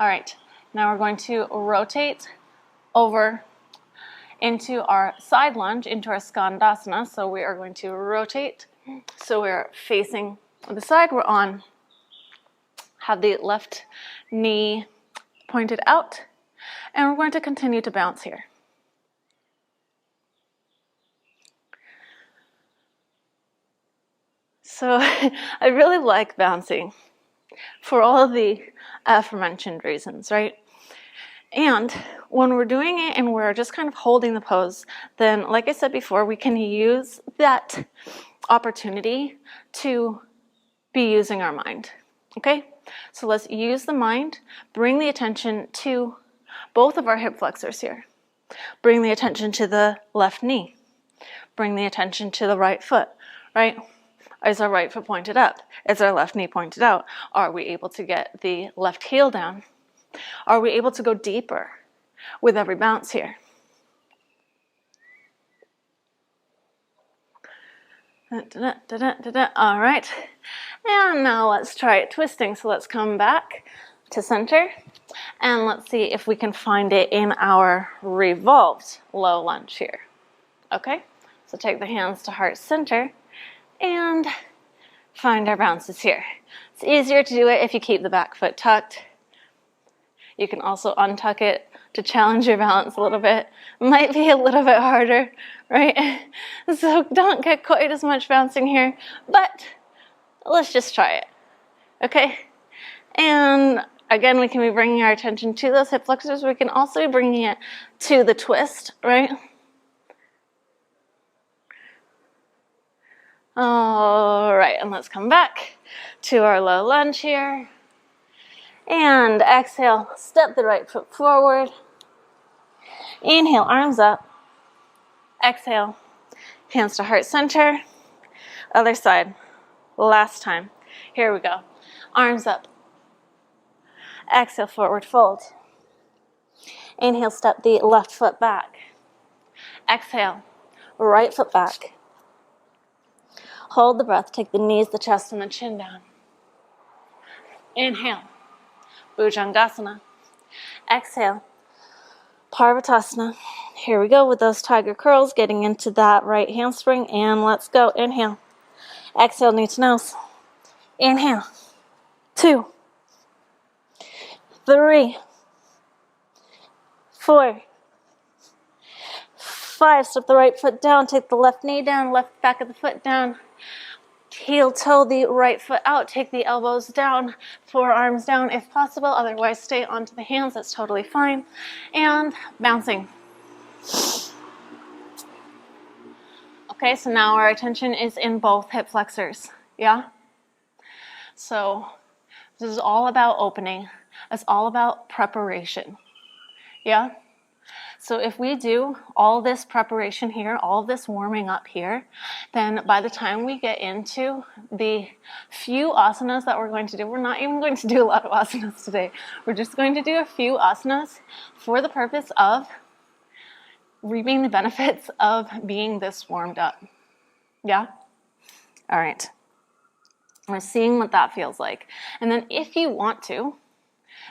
right, now we're going to rotate over into our side lunge, into our skandasana. So we are going to rotate. So we're facing the side we're on. Have the left knee pointed out. And we're going to continue to bounce here. So I really like bouncing for all of the aforementioned reasons, right? And when we're doing it and we're just kind of holding the pose, then like I said before, we can use that opportunity to be using our mind, okay? So let's use the mind, bring the attention to both of our hip flexors here. Bring the attention to the left knee. Bring the attention to the right foot, right? Is our right foot pointed up? Is our left knee pointed out? Are we able to get the left heel down? Are we able to go deeper with every bounce here? All right, and now let's try it twisting. So let's come back to center and let's see if we can find it in our revolved low lunge here. Okay, so take the hands to heart center and find our bounces here. It's easier to do it if you keep the back foot tucked. You can also untuck it to challenge your balance a little bit. Might be a little bit harder, right? So don't get quite as much bouncing here, but let's just try it, okay? And again, we can be bringing our attention to those hip flexors. We can also be bringing it to the twist, right? All right, and let's come back to our low lunge here. And exhale, step the right foot forward. Inhale, arms up. Exhale, hands to heart center. Other side. Last time. Here we go. Arms up. Exhale, forward fold. Inhale, step the left foot back. Exhale, right foot back. Hold the breath. Take the knees, the chest, and the chin down. Inhale, Bhujangasana. Exhale, Parvatasana. Here we go with those tiger curls, getting into that right hamstring, and let's go. Inhale. Exhale, knee to nose. Inhale. 2, 3, 4, 5. Step the right foot down. Take the left knee down, left back of the foot down. Heel toe the right foot out. Take the elbows down, forearms down if possible. Otherwise, stay onto the hands. That's totally fine. And bouncing. Okay, so now our attention is in both hip flexors. Yeah? So this is all about opening. It's all about preparation. Yeah? So if we do all this preparation here, all this warming up here, then by the time we get into the few asanas that we're going to do, we're not even going to do a lot of asanas today. We're just going to do a few asanas for the purpose of reaping the benefits of being this warmed up. Yeah? All right. We're seeing what that feels like. And then if you want to,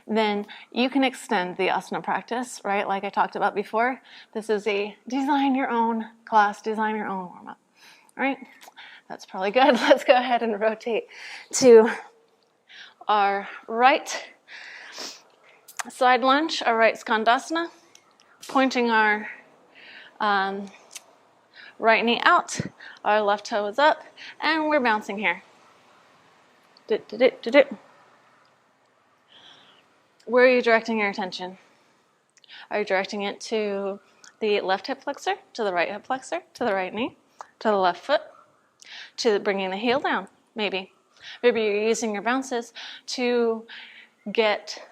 then you can extend the asana practice, right? Like I talked about before, this is a design your own class, design your own warm-up, right? That's probably good. Let's go ahead and rotate to our right side lunge, our right skandasana, pointing our right knee out, our left toe is up, and we're bouncing here. Where are you directing your attention? Are you directing it to the left hip flexor, to the right hip flexor, to the right knee, to the left foot, to bringing the heel down, maybe? Maybe you're using your bounces to get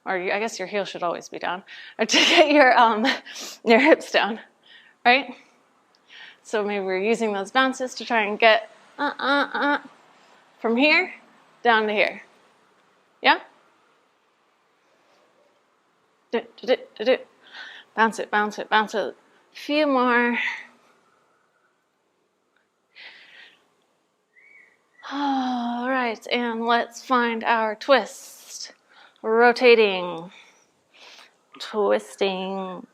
or I guess your heel should always be down, or to get your hips down, right? So maybe we're using those bounces to try and get from here down to here. Yeah? Bounce it, bounce it, bounce it. A few more. All right, and let's find our twist. Rotating, twisting,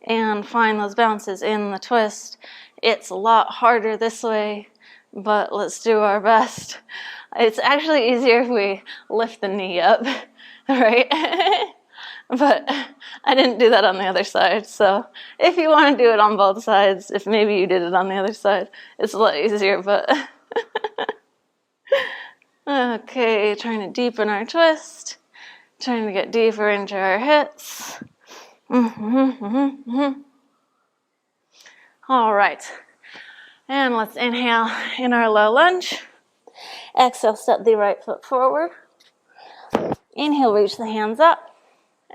and find those bounces in the twist. It's a lot harder this way, but let's do our best. It's actually easier if we lift the knee up, right? But I didn't do that on the other side, so if you want to do it on both sides, if maybe you did it on the other side, it's a lot easier, but okay, trying to deepen our twist, trying to get deeper into our hips. All right, and let's inhale in our low lunge. Exhale, step the right foot forward. Inhale, reach the hands up.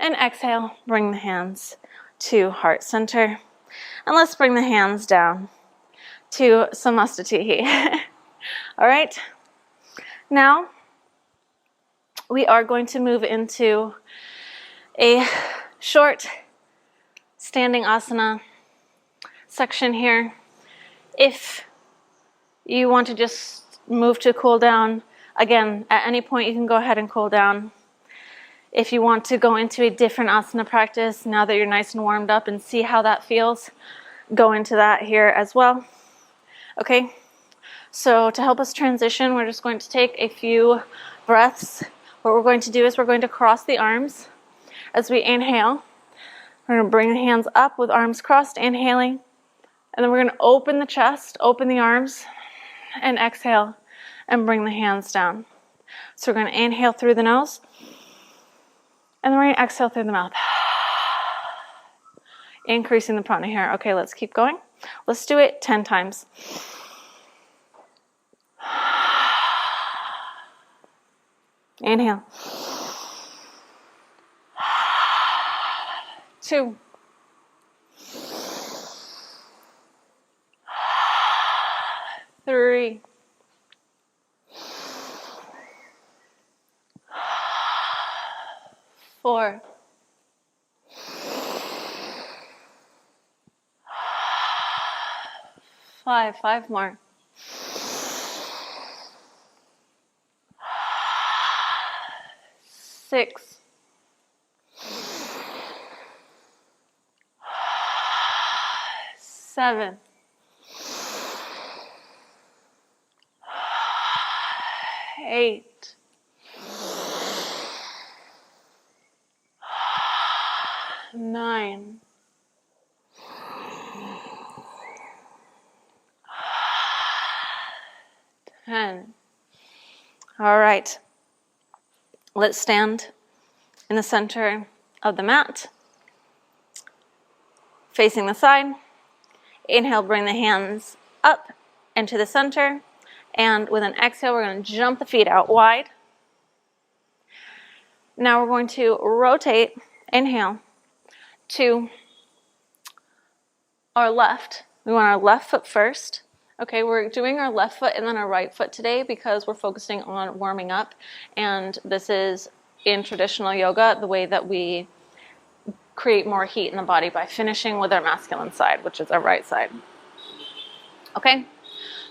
And exhale, bring the hands to heart center. And let's bring the hands down to Samastatihi. All right. Now, we are going to move into a short standing asana section here. If you want to just move to cool down, again, at any point you can go ahead and cool down. If you want to go into a different asana practice, now that you're nice and warmed up and see how that feels, go into that here as well. Okay, so to help us transition, we're just going to take a few breaths. What we're going to do is we're going to cross the arms as we inhale. We're going to bring the hands up with arms crossed, inhaling. And then we're going to open the chest, open the arms, and exhale and bring the hands down. So we're going to inhale through the nose. And then we're going to exhale through the mouth. Increasing the prana here. Okay, let's keep going. Let's do it 10 times. Inhale. 2. 3. 4. 5. 5 more. 6. 7. 8. 9. 10. All right. Let's stand in the center of the mat, facing the side. Inhale, bring the hands up into the center. And with an exhale, we're going to jump the feet out wide. Now we're going to rotate, inhale, to our left. We want our left foot first. Okay, we're doing our left foot and then our right foot today because we're focusing on warming up. And this is, in traditional yoga, the way that we create more heat in the body by finishing with our masculine side, which is our right side. Okay,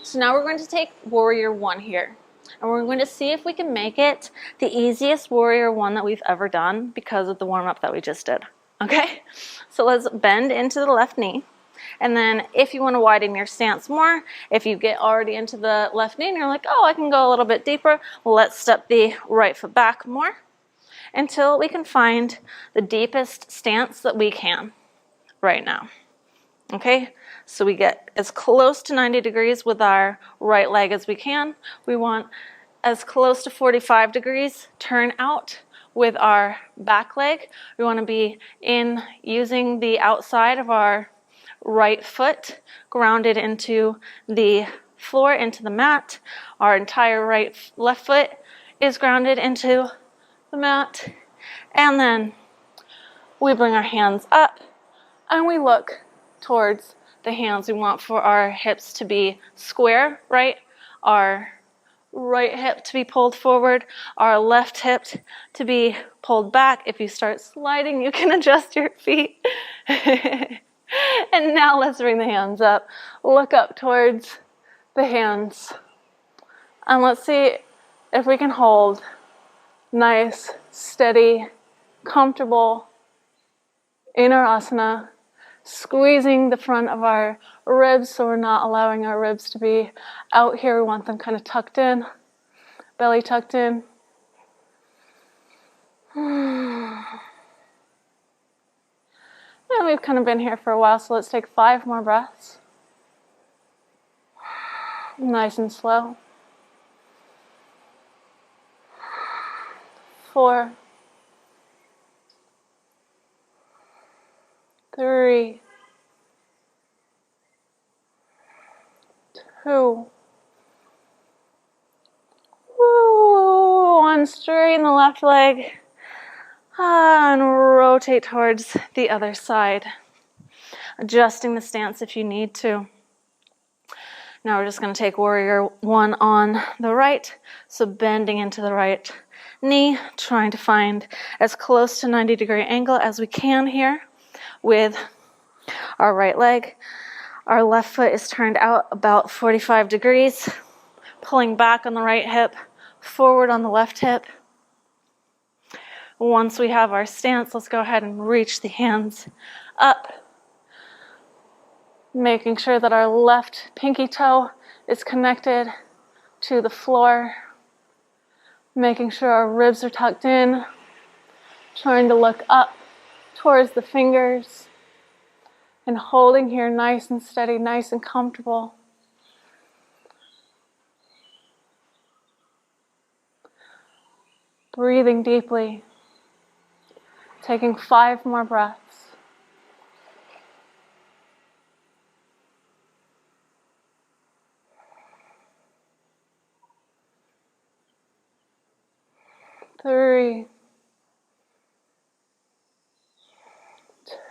so now we're going to take warrior 1 here. And we're going to see if we can make it the easiest warrior 1 that we've ever done because of the warm-up that we just did. Okay, so let's bend into the left knee. And then if you want to widen your stance more, if you get already into the left knee and you're like, oh, I can go a little bit deeper, let's step the right foot back more until we can find the deepest stance that we can right now. Okay, so we get as close to 90 degrees with our right leg as we can. We want as close to 45 degrees turn out with our back leg. We want to be in using the outside of our right foot grounded into the floor, into the mat. Our entire left foot is grounded into the mat. And then we bring our hands up and we look towards the hands. We want for our hips to be square, right? Our right hip to be pulled forward, our left hip to be pulled back. If you start sliding, you can adjust your feet. And now let's bring the hands up. Look up towards the hands. And let's see if we can hold nice, steady, comfortable in our asana, squeezing the front of our ribs so we're not allowing our ribs to be out here. We want them kind of tucked in, belly tucked in. And we've kind of been here for a while, so let's take 5 more breaths. Nice and slow. 4, 3, 2, 1. Straighten the left leg and rotate towards the other side. Adjusting the stance if you need to. Now we're just going to take warrior 1 on the right. So bending into the right knee, trying to find as close to 90-degree angle as we can here with our right leg. Our left foot is turned out about 45 degrees, pulling back on the right hip, forward on the left hip. Once we have our stance, let's go ahead and reach the hands up, making sure that our left pinky toe is connected to the floor, making sure our ribs are tucked in, trying to look up towards the fingers, and holding here nice and steady, nice and comfortable. Breathing deeply, taking 5 more breaths. Three,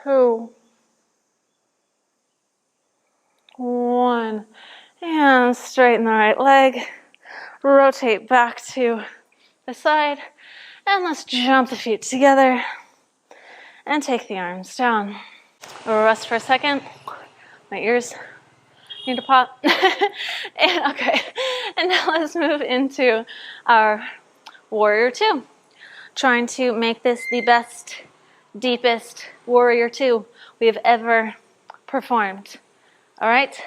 2, 1. And straighten the right leg. Rotate back to the side. And let's jump the feet together. And take the arms down. We'll rest for a second. My ears need to pop. And now let's move into our warrior 2. Trying to make this the best, deepest warrior 2 we have ever performed. All right?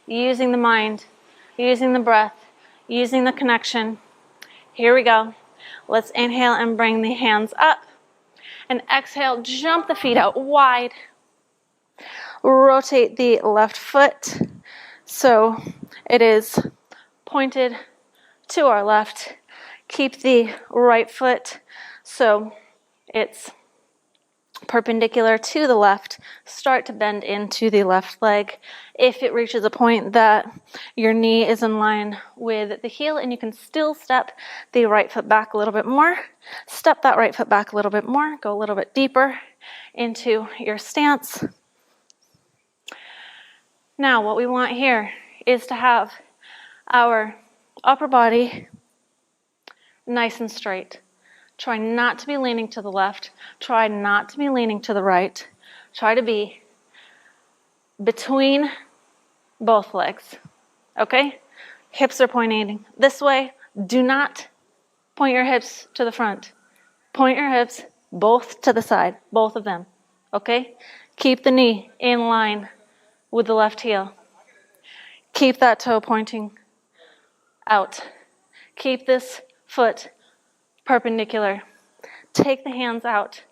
Using the mind, using the breath, using the connection. Here we go. Let's inhale and bring the hands up. And exhale, jump the feet out wide. Rotate the left foot so it is pointed to our left. Keep the right foot so it's perpendicular to the left. Start to bend into the left leg. If it reaches a point that your knee is in line with the heel and you can still step the right foot back a little bit more, step that right foot back a little bit more, go a little bit deeper into your stance. Now what we want here is to have our upper body nice and straight. Try not to be leaning to the left. Try not to be leaning to the right. Try to be between both legs. Okay? Hips are pointing this way. Do not point your hips to the front. Point your hips both to the side, both of them. Okay? Keep the knee in line with the left heel. Keep that toe pointing out. Keep this foot perpendicular. Take the hands out.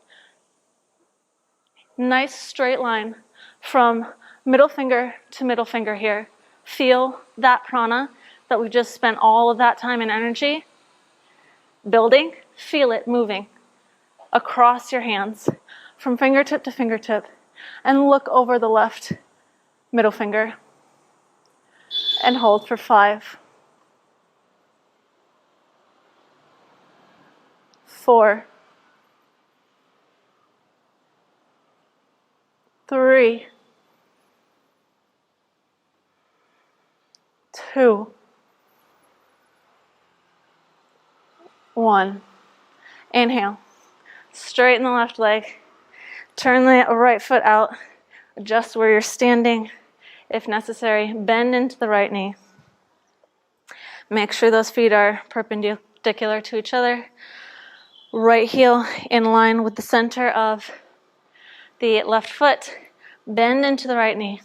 Nice straight line from middle finger to middle finger here. Feel that prana that we just spent all of that time and energy building. Feel it moving across your hands from fingertip to fingertip, and look over the left middle finger and hold for 5, 4, 3, 2, 1. Inhale. Straighten the left leg. Turn the right foot out. Adjust where you're standing if necessary. Bend into the right knee. Make sure those feet are perpendicular to each other. Right heel in line with the center of the left foot. Bend into the right knee.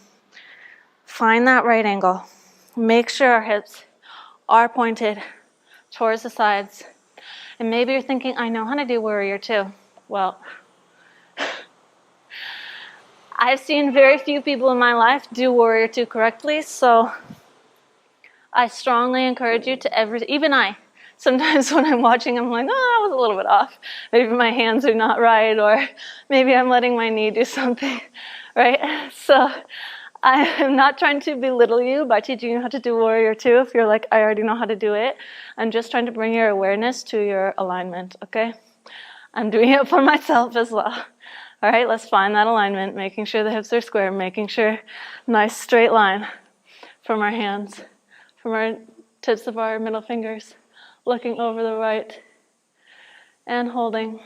Find that right angle. Make sure our hips are pointed towards the sides. And maybe you're thinking, I know how to do warrior two. Well, I've seen very few people in my life do warrior two correctly, so I strongly encourage you to even I, sometimes when I'm watching, I'm like, oh, that was a little bit off. Maybe my hands are not right, or maybe I'm letting my knee do something, right? So I am not trying to belittle you by teaching you how to do warrior two. If you're like, I already know how to do it. I'm just trying to bring your awareness to your alignment, okay? I'm doing it for myself as well. All right, let's find that alignment, making sure the hips are square, making sure nice straight line from our hands, from our tips of our middle fingers, looking over the right and holding.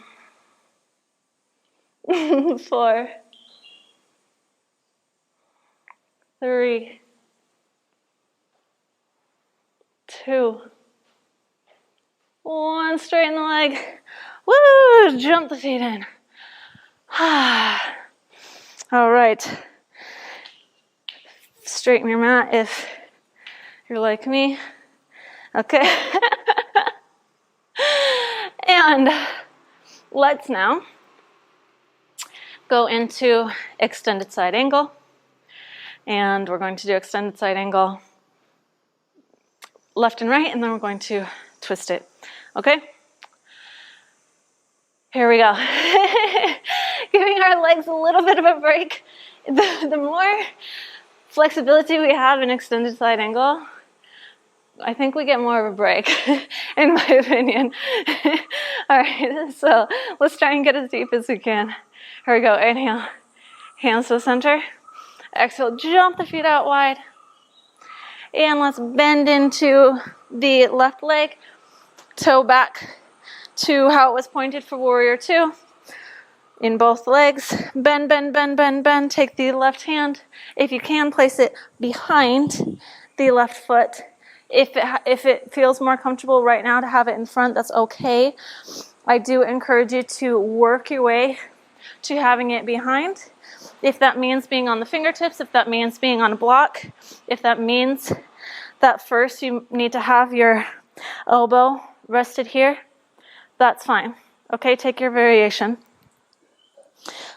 4, 3, 2, 1. Straighten the leg. Woo! Jump the feet in. All right. Straighten your mat if you're like me. Okay. And let's now go into extended side angle. And we're going to do extended side angle left and right, and then we're going to twist it. Okay? Here we go. Giving our legs a little bit of a break. The more flexibility we have in extended side angle, I think we get more of a break, in my opinion. All right, so let's try and get as deep as we can. Here we go. Inhale. Hands to the center. Exhale. Jump the feet out wide. And let's bend into the left leg. Toe back to how it was pointed for warrior two. In both legs. Bend, bend, bend, bend, bend. Take the left hand. If you can, place it behind the left foot. If it feels more comfortable right now to have it in front, that's okay. I do encourage you to work your way to having it behind. If that means being on the fingertips, if that means being on a block, if that means that first you need to have your elbow rested here, that's fine. Okay, take your variation.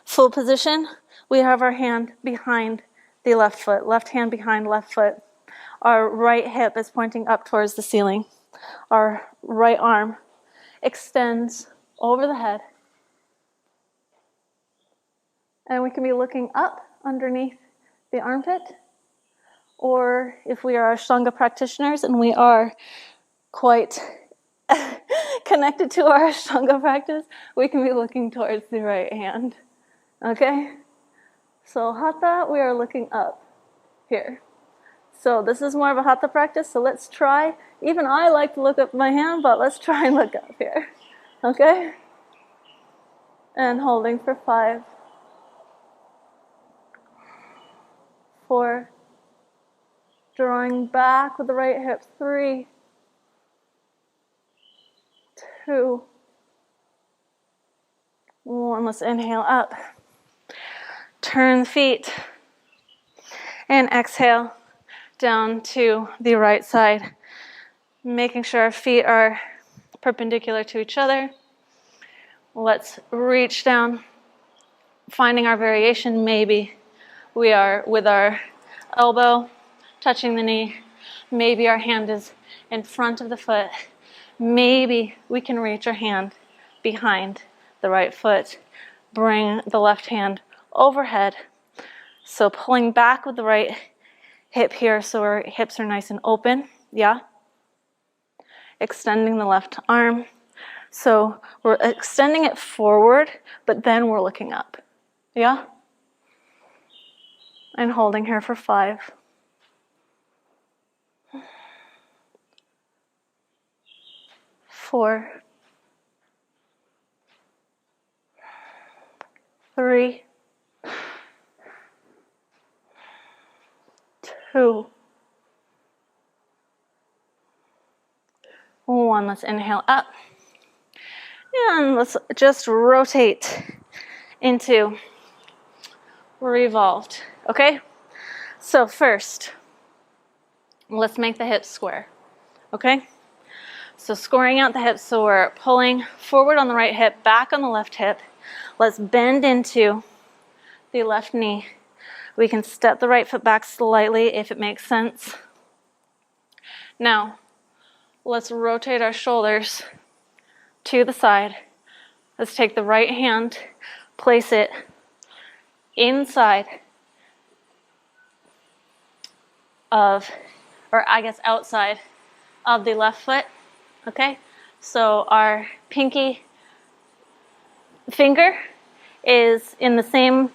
Full position, we have our hand behind the left foot, left hand behind left foot. Our right hip is pointing up towards the ceiling. Our right arm extends over the head. And we can be looking up underneath the armpit. Or if we are Ashtanga practitioners and we are quite connected to our Ashtanga practice, we can be looking towards the right hand. Okay? So Hatha, we are looking up here. So this is more of a Hatha practice, so let's try. Even I like to look up my hand, but let's try and look up here. Okay? And holding for 5, 4, drawing back with the right hip, 3, 2, 1. Let's inhale up. Turn the feet. And exhale down to the right side. Making sure our feet are perpendicular to each other. Let's reach down. Finding our variation, maybe we are with our elbow touching the knee. Maybe our hand is in front of the foot. Maybe we can reach our hand behind the right foot. Bring the left hand overhead. So pulling back with the right hip here so our hips are nice and open. Yeah? Extending the left arm. So we're extending it forward, but then we're looking up. Yeah? And holding here for 5. 4. 3. 2. 1. Let's inhale up. And let's just rotate into revolved. Okay? So first, let's make the hips square. Okay? So squaring out the hips, so we're pulling forward on the right hip, back on the left hip. Let's bend into the left knee. We can step the right foot back slightly if it makes sense. Now, let's rotate our shoulders to the side. Let's take the right hand, place it inside of, or I guess outside of the left foot. Okay? So our pinky finger is in the same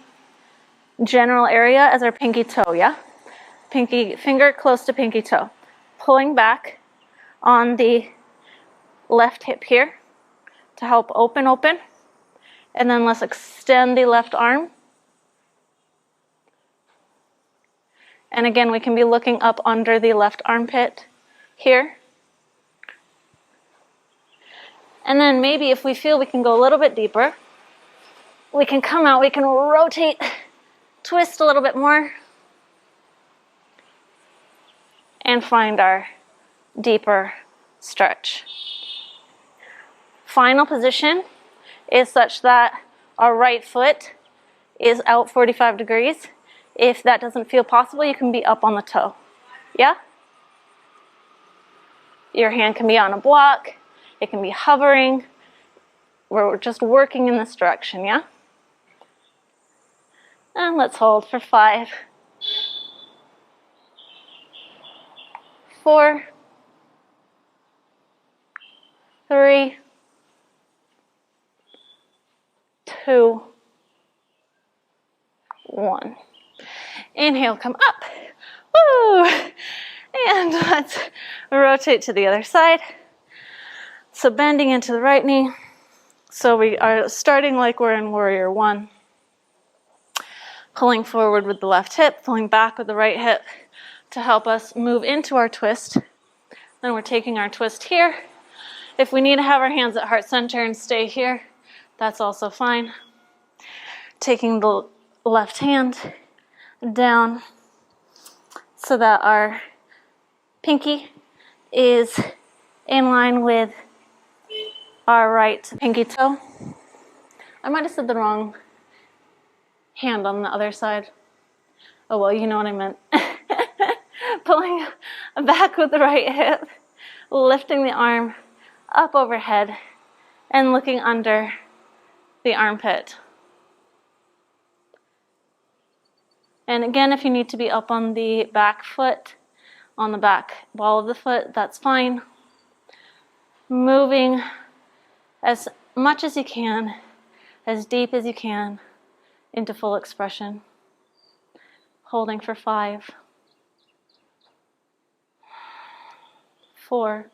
general area as our pinky toe, yeah? Pinky finger close to pinky toe. Pulling back on the left hip here to help open. And then let's extend the left arm. And again, we can be looking up under the left armpit here. And then maybe if we feel we can go a little bit deeper, we can come out, we can rotate, twist a little bit more, and find our deeper stretch. Final position is such that our right foot is out 45 degrees. If that doesn't feel possible, you can be up on the toe. Yeah? Your hand can be on a block. It can be hovering. We're just working in this direction, yeah? And let's hold for 5, 4, 3, 2, 1. Inhale, come up. Woo! And let's rotate to the other side. So bending into the right knee. So we are starting like we're in Warrior 1. Pulling forward with the left hip, pulling back with the right hip to help us move into our twist. Then we're taking our twist here. If we need to have our hands at heart center and stay here, that's also fine. Taking the left hand down so that our pinky is in line with our right pinky toe. I might have said the wrong hand on the other side. Oh well, you know what I meant. Pulling back with the right hip, lifting the arm up overhead, and looking under the armpit. And again, if you need to be up on the back foot, on the back ball of the foot, that's fine. Moving as much as you can, as deep as you can, into full expression. Holding for 5, 4,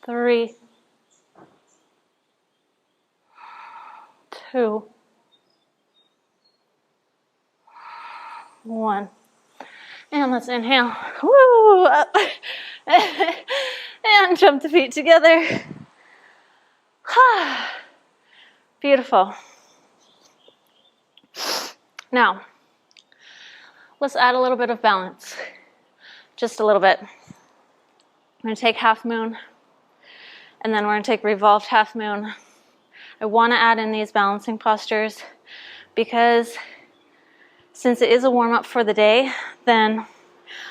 3, 2, 1. And let's inhale. Woo! Up. And jump the feet together. Beautiful. Now, let's add a little bit of balance. Just a little bit. I'm going to take half moon, and then we're going to take revolved half moon. I want to add in these balancing postures because since it is a warm-up for the day, then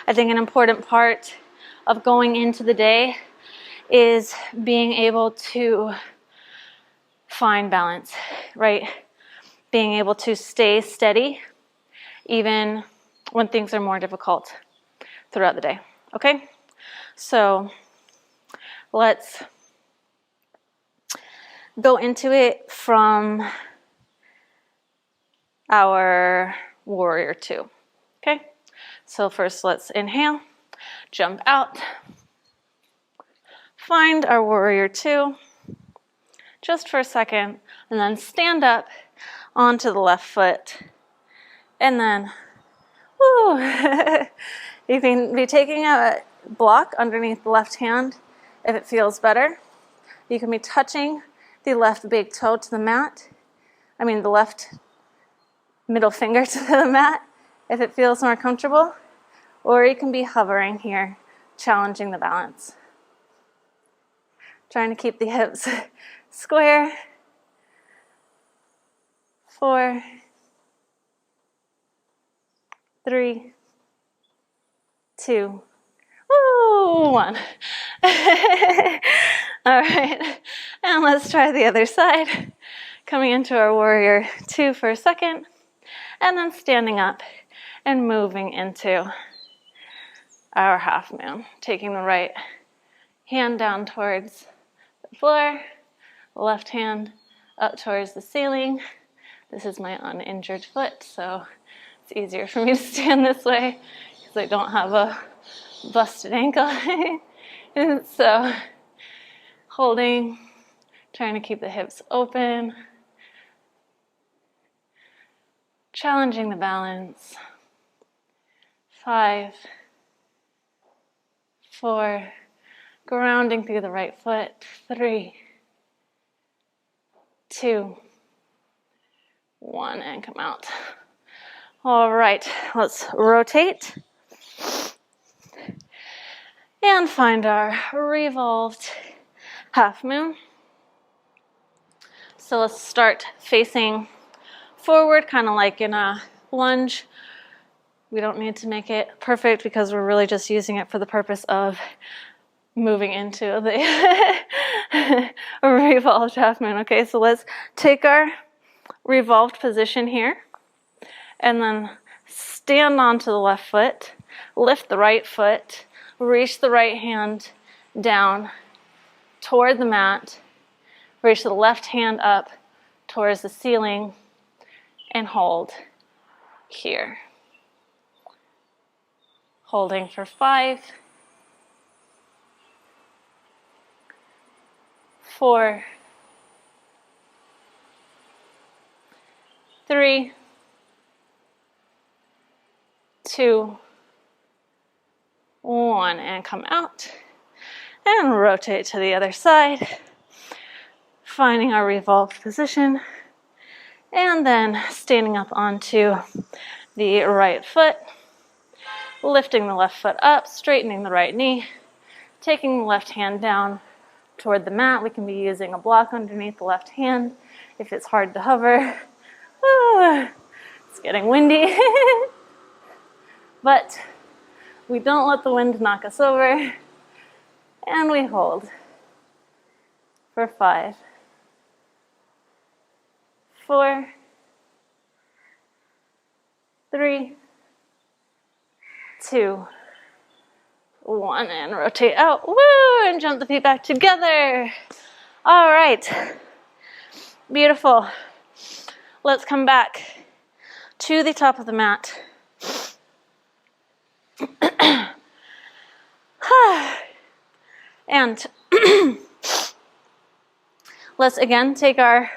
I think an important part of going into the day is being able to find balance, right? Being able to stay steady even when things are more difficult throughout the day, okay? So let's go into it from our warrior two. Okay, so first let's inhale, jump out, find our warrior two just for a second, and then stand up onto the left foot, and then woo. You can be taking a block underneath the left hand if it feels better. You can be touching the left big toe to the mat. The left middle finger to the mat if it feels more comfortable. Or you can be hovering here, challenging the balance. Trying to keep the hips square. 4, 3, 2, 1. All right, and let's try the other side. Coming into our warrior two for a second, and then standing up and moving into our half moon. Taking the right hand down towards the floor, the left hand up towards the ceiling. This is my uninjured foot, so it's easier for me to stand this way because I don't have a busted ankle. And so holding, trying to keep the hips open, challenging the balance. 5, 4, grounding through the right foot. 3, 2, 1, and come out. All right, let's rotate and find our revolved half moon. So let's start facing forward, kind of like in a lunge. We don't need to make it perfect because we're really just using it for the purpose of moving into the revolved half moon. Okay, so let's take our revolved position here and then stand onto the left foot, lift the right foot, reach the right hand down toward the mat, reach the left hand up towards the ceiling, and hold here. Holding for 5, 4, 3, 2, 1, and come out. And rotate to the other side, finding our revolved position, and then standing up onto the right foot, lifting the left foot up, straightening the right knee, taking the left hand down toward the mat. We can be using a block underneath the left hand if it's hard to hover. Ooh, it's getting windy. But we don't let the wind knock us over. And we hold for 5, 4, 3, 2, 1, and rotate out. Woo! And jump the feet back together. All right. Beautiful. Let's come back to the top of the mat. And let's again take our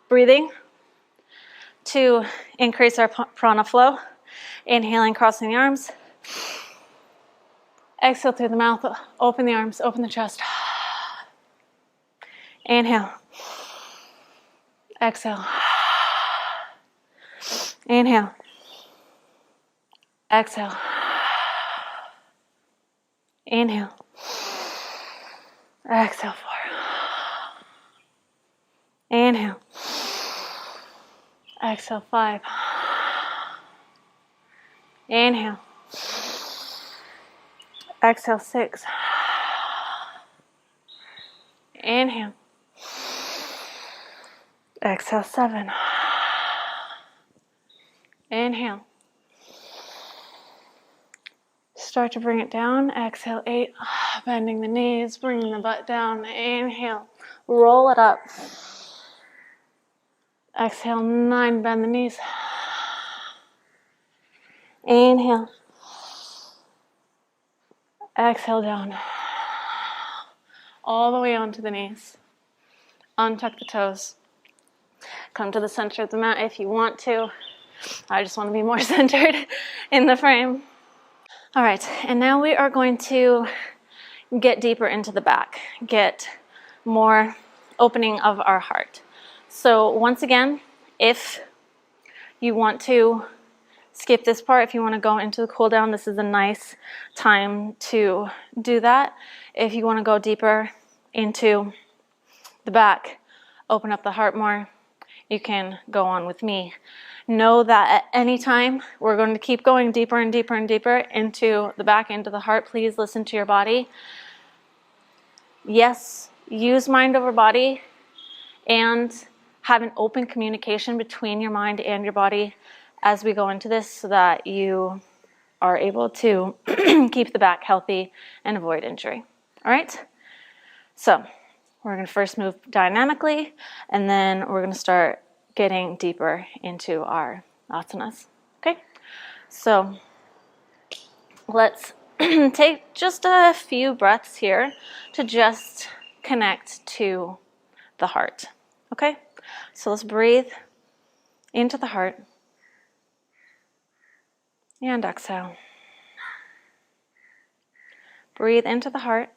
breathing to increase our prana flow. Inhaling, crossing the arms. Exhale through the mouth, open the arms, open the chest. Inhale. Exhale. Inhale. Exhale. Inhale. Exhale, 4. Inhale. Exhale, 5. Inhale. Exhale, 6. Inhale. Exhale, 7. Inhale. Start to bring it down. Exhale, 8. Bending the knees, bringing the butt down. Inhale. Roll it up. Exhale, 9, bend the knees. Inhale. Exhale down. All the way onto the knees. Untuck the toes. Come to the center of the mat if you want to. I just want to be more centered in the frame. All right, and now we are going to get deeper into the back, get more opening of our heart. So once again, if you want to skip this part, if you want to go into the cool down, this is a nice time to do that. If you want to go deeper into the back, open up the heart more, you can go on with me. Know that at any time, we're going to keep going deeper and deeper and deeper into the back, into the heart. Please listen to your body. Yes, use mind over body and have an open communication between your mind and your body as we go into this so that you are able to keep the back healthy and avoid injury. All right? So we're going to first move dynamically, and then we're going to start getting deeper into our asanas. Okay? So let's take just a few breaths here to just connect to the heart. Okay? So let's breathe into the heart and exhale. Breathe into the heart.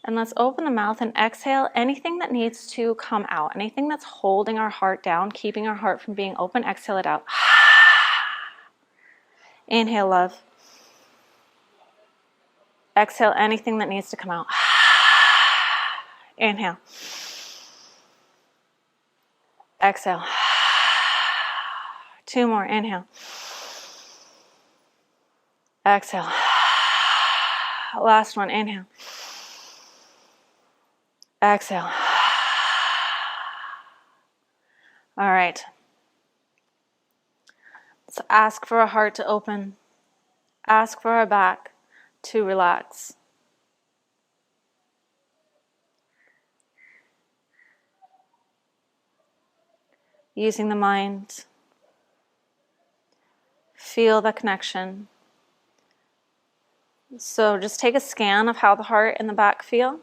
And let's open the mouth and exhale anything that needs to come out, anything that's holding our heart down, keeping our heart from being open, exhale it out. Inhale, love. Exhale anything that needs to come out. Inhale. Exhale. 2 more. Inhale. Exhale. Last one. Inhale. Exhale. All right. So ask for our heart to open. Ask for our back to relax. Using the mind. Feel the connection. So just take a scan of how the heart and the back feel.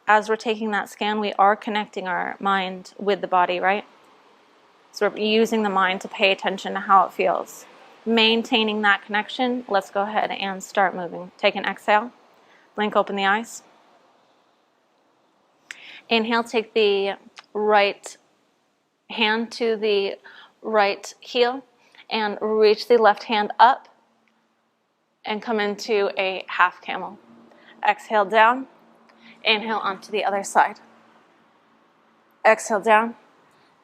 As we're taking that scan, we are connecting our mind with the body, right? So we're using the mind to pay attention to how it feels. Maintaining that connection, let's go ahead and start moving. Take an exhale. Blink open the eyes. Inhale, take the right hand to the right heel and reach the left hand up and come into a half camel. Exhale down. Inhale onto the other side. Exhale down.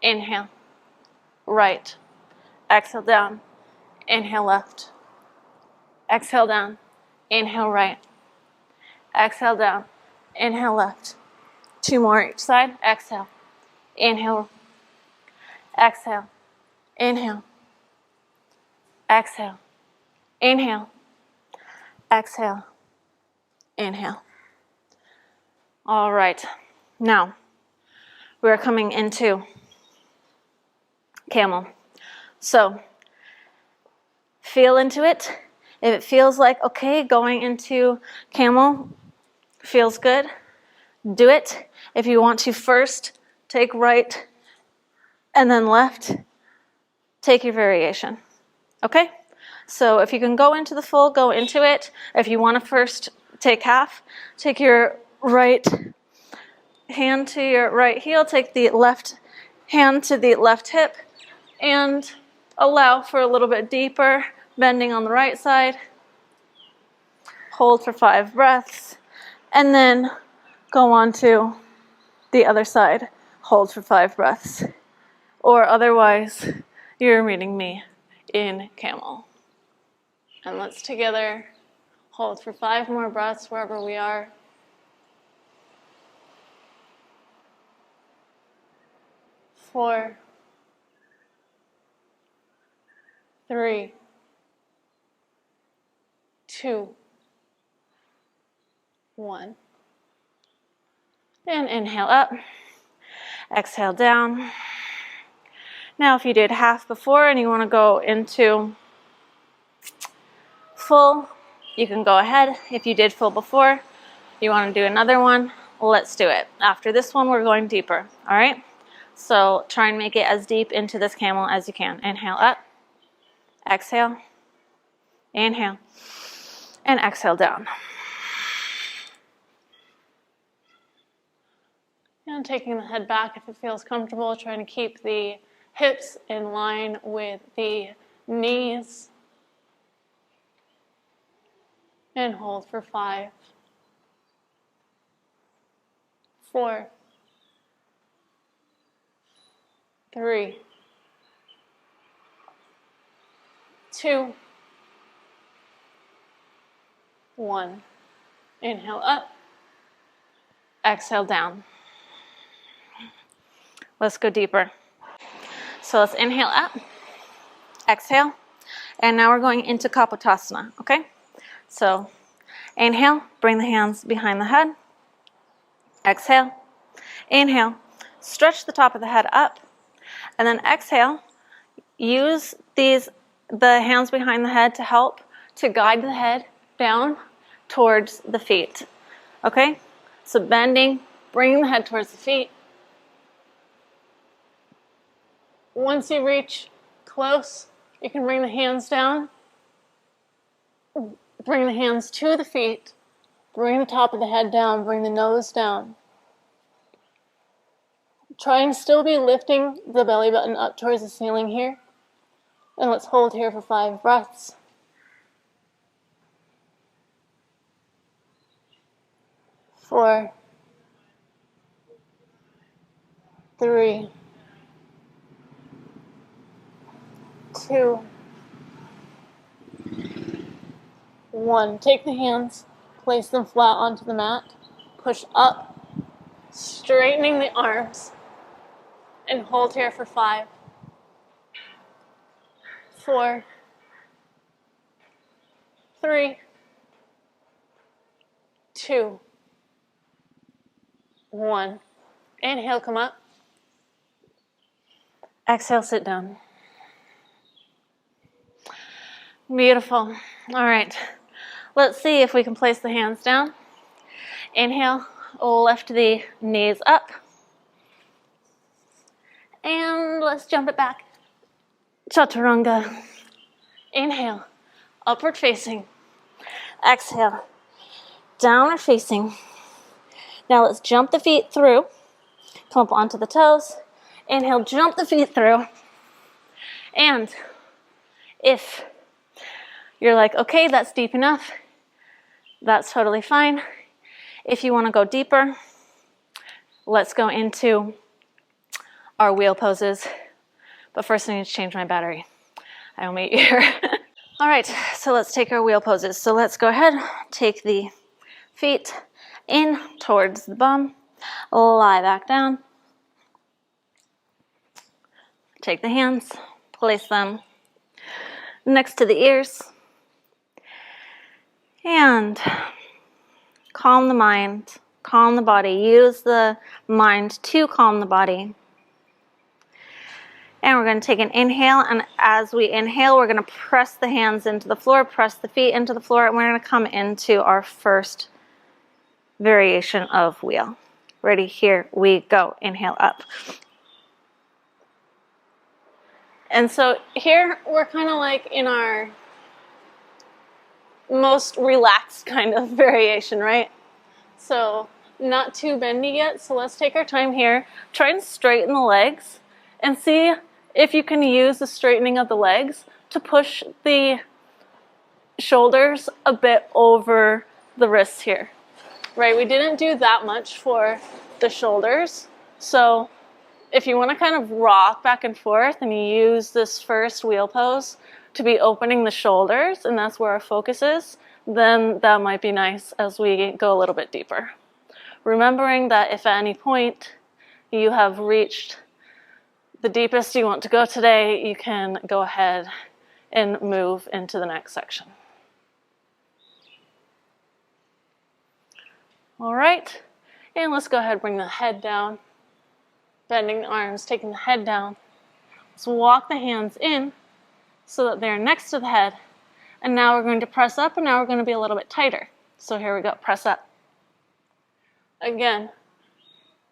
Inhale. Right. Exhale down. Inhale left. Exhale down. Inhale right. Exhale down. Inhale left. 2 more each side. Exhale. Inhale. Exhale. Inhale. Exhale. Inhale. Exhale. Inhale. All right. Now, we're coming into camel. So, feel into it. If it feels like, okay, going into camel feels good, do it. If you want to first take right and then left, take your variation. Okay? So if you can go into the full, go into it. If you want to first take half, take your right hand to your right heel, take the left hand to the left hip, and allow for a little bit deeper bending on the right side. Hold for 5 breaths, and then go on to the other side. Hold for 5 breaths. Or otherwise, you're meeting me in camel. And let's together hold for 5 more breaths wherever we are. 4, 3, 2, 1. And inhale up. Exhale down. Now, if you did half before and you want to go into full, you can go ahead. If you did full before, you want to do another one, let's do it. After this one, we're going deeper, all right? So try and make it as deep into this camel as you can. Inhale up, exhale, inhale, and exhale down. And taking the head back if it feels comfortable, trying to keep the hips in line with the knees. And hold for 5, 4, 3, 2, 1. Inhale up, Exhale down. Let's go deeper. So let's inhale up, exhale, and now we're going into Kapotasana, okay? So inhale, bring the hands behind the head. Exhale, inhale, stretch the top of the head up, and then exhale, use the hands behind the head to help to guide the head down towards the feet, okay? So bending, bringing the head towards the feet. once you reach close, you can bring the hands down, bring the hands to the feet, bring the top of the head down, bring the nose down. Try and still be lifting the belly button up towards the ceiling here. And let's hold here for 5 breaths. 4, 3, 2, 1. Take the hands, place them flat onto the mat, push up, straightening the arms, and hold here for 5, 4, 3, 2, 1. Inhale, come up. Exhale, sit down. Beautiful. All right. Let's see if we can place the hands down. Inhale, lift the knees up. And let's jump it back. Chaturanga. Inhale, upward facing. Exhale, downward facing. Now let's jump the feet through. Come up onto the toes. Inhale, jump the feet through. And if you're like, okay, that's deep enough, that's totally fine. If you want to go deeper, let's go into our wheel poses. But first I need to change my battery. I will meet you here. All right, so let's take our wheel poses. So let's go ahead, take the feet in towards the bum, lie back down. Take the hands, place them next to the ears, and calm the mind, calm the body. Use the mind to calm the body. And we're going to take an inhale, and as we inhale, we're going to press the hands into the floor, press the feet into the floor, and we're going to come into our first variation of wheel. Ready? Here we go. Inhale up. And so here we're kind of like in our most relaxed kind of variation, right? So not too bendy yet, so let's take our time here. Try and straighten the legs and see if you can use the straightening of the legs to push the shoulders a bit over the wrists here, right? We didn't do that much for the shoulders, so if you want to kind of rock back and forth and you use this first wheel pose to be opening the shoulders, and that's where our focus is, then that might be nice as we go a little bit deeper. Remembering that if at any point you have reached the deepest you want to go today, you can go ahead and move into the next section. All right, and let's go ahead and bring the head down, bending the arms, taking the head down, So walk the hands in so that they're next to the head. And now we're going to press up, and now we're going to be a little bit tighter. So here we go, press up. Again,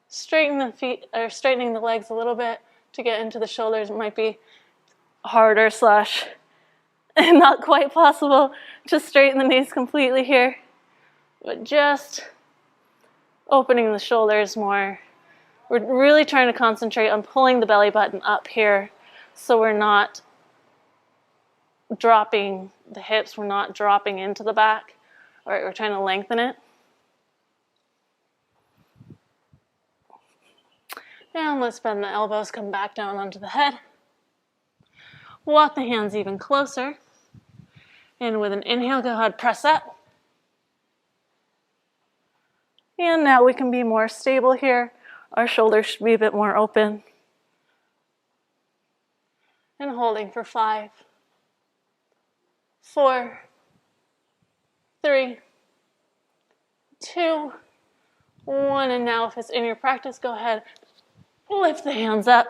straighten the feet, or straightening the legs a little bit to get into the shoulders. It might be harder / not quite possible to straighten the knees completely here, but just opening the shoulders more. We're really trying to concentrate on pulling the belly button up here so we're not dropping the hips, we're not dropping into the back. All right, we're trying to lengthen it. And let's bend the elbows, come back down onto the head. Walk the hands even closer. And with an inhale, go ahead, press up. And now we can be more stable here. Our shoulders should be a bit more open. And holding for 5, 4, 3, 2, 1. And now if it's in your practice, go ahead, lift the hands up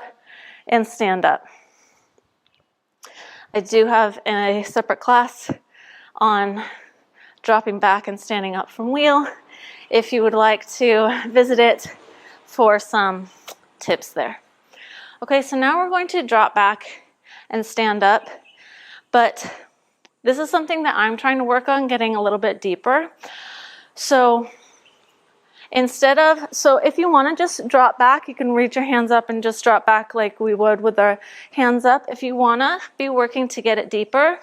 and stand up. I do have a separate class on dropping back and standing up from wheel if you would like to visit it for some tips there. Okay, so now we're going to drop back and stand up, but this is something that I'm trying to work on getting a little bit deeper. So if you want to just drop back, you can reach your hands up and just drop back like we would with our hands up. If you want to be working to get it deeper,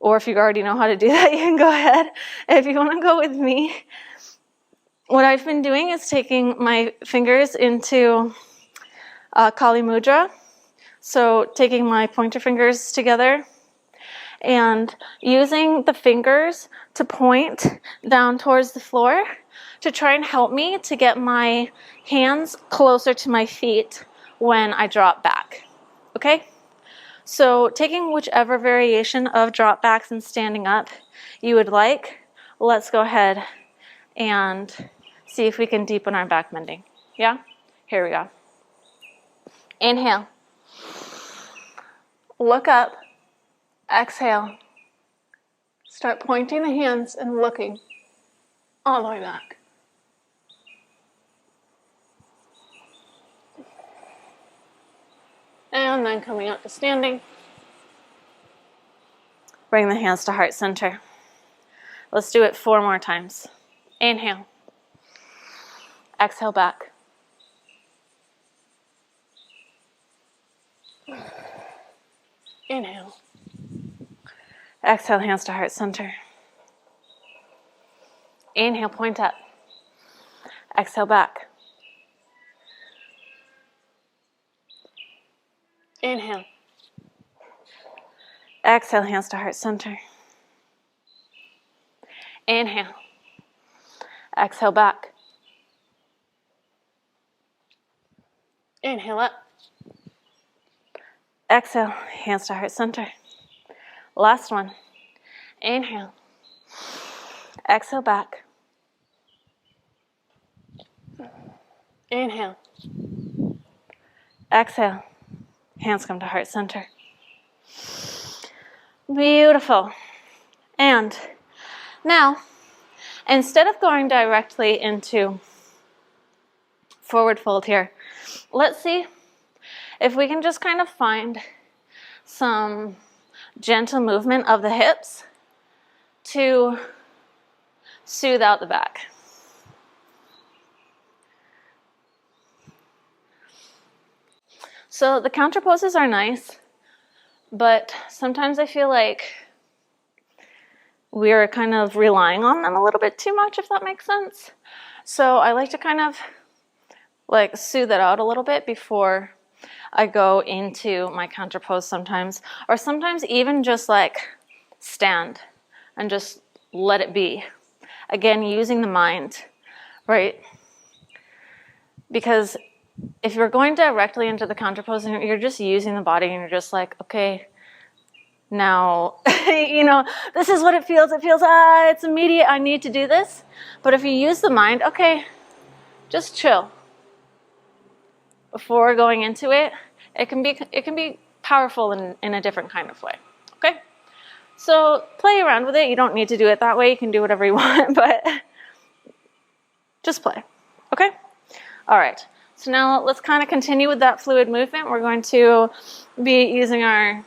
or if you already know how to do that, you can go ahead. If you want to go with me, what I've been doing is taking my fingers into Kali Mudra. So taking my pointer fingers together and using the fingers to point down towards the floor to try and help me to get my hands closer to my feet when I drop back. Okay? So taking whichever variation of drop backs and standing up you would like, let's go ahead and see if we can deepen our back bending. Yeah? Here we go. Inhale. Look up. Exhale. Start pointing the hands and looking all the way back. And then coming up to standing. Bring the hands to heart center. Let's do it 4 more times. Inhale. Exhale back. Inhale. Exhale, hands to heart center. Inhale, point up. Exhale back. Inhale. Exhale, hands to heart center. Inhale. Exhale back. Inhale up. Exhale, hands to heart center. Last one. Inhale. Exhale back. Inhale. Exhale. Hands come to heart center. Beautiful. And now, instead of going directly into forward fold here, let's see if we can just kind of find some gentle movement of the hips to soothe out the back. So the counter poses are nice, but sometimes I feel like we're kind of relying on them a little bit too much, if that makes sense. So I like to kind of like soothe it out a little bit before I go into my counter pose sometimes, or sometimes even just like stand and just let it be. Again, using the mind, right? Because if you're going directly into the counter pose and you're just using the body and you're just like, okay, now, this is what it feels. It feels, it's immediate. I need to do this. But if you use the mind, okay, just chill before going into it It can be powerful in a different kind of way. Okay? So play around with it. You don't need to do it that way. You can do whatever you want, but just play. Okay? All right. So now let's kind of continue with that fluid movement. We're going to be using our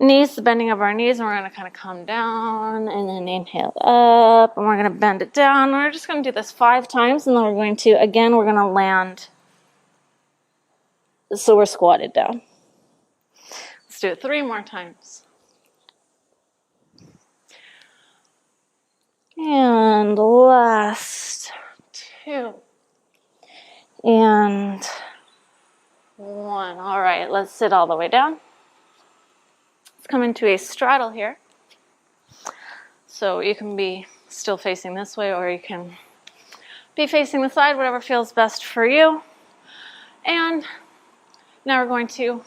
knees, the bending of our knees, and we're going to kind of come down and then inhale up, and we're going to bend it down. We're just going to do this 5 times, and then we're going to land. So we're squatted down. Let's do it 3 more times. And last 2. And 1. All right, let's sit all the way down. Let's come into a straddle here. So you can be still facing this way, or you can be facing the side, whatever feels best for you. And now we're going to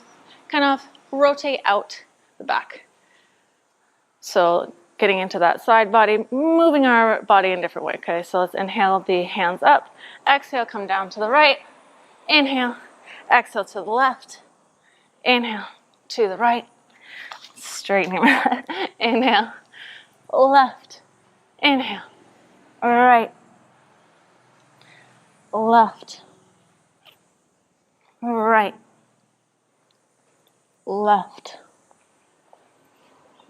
kind of rotate out the back. So getting into that side body, moving our body in a different way. Okay, so let's inhale the hands up. Exhale, come down to the right. Inhale, exhale to the left. Inhale to the right. Straightening my head. Inhale, left. Inhale, right. Left. Right. Left.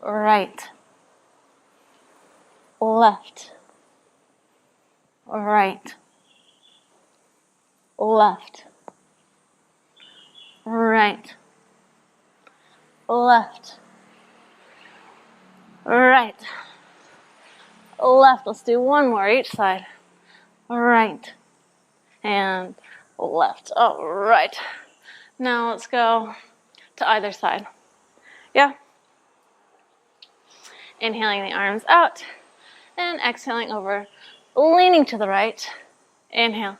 Right. Left. Right. Left. Right. Left. Right. Left. Let's do 1 more each side. Right. And left. All right. Now let's go to either side. Yeah? Inhaling the arms out and exhaling over, leaning to the right. Inhale,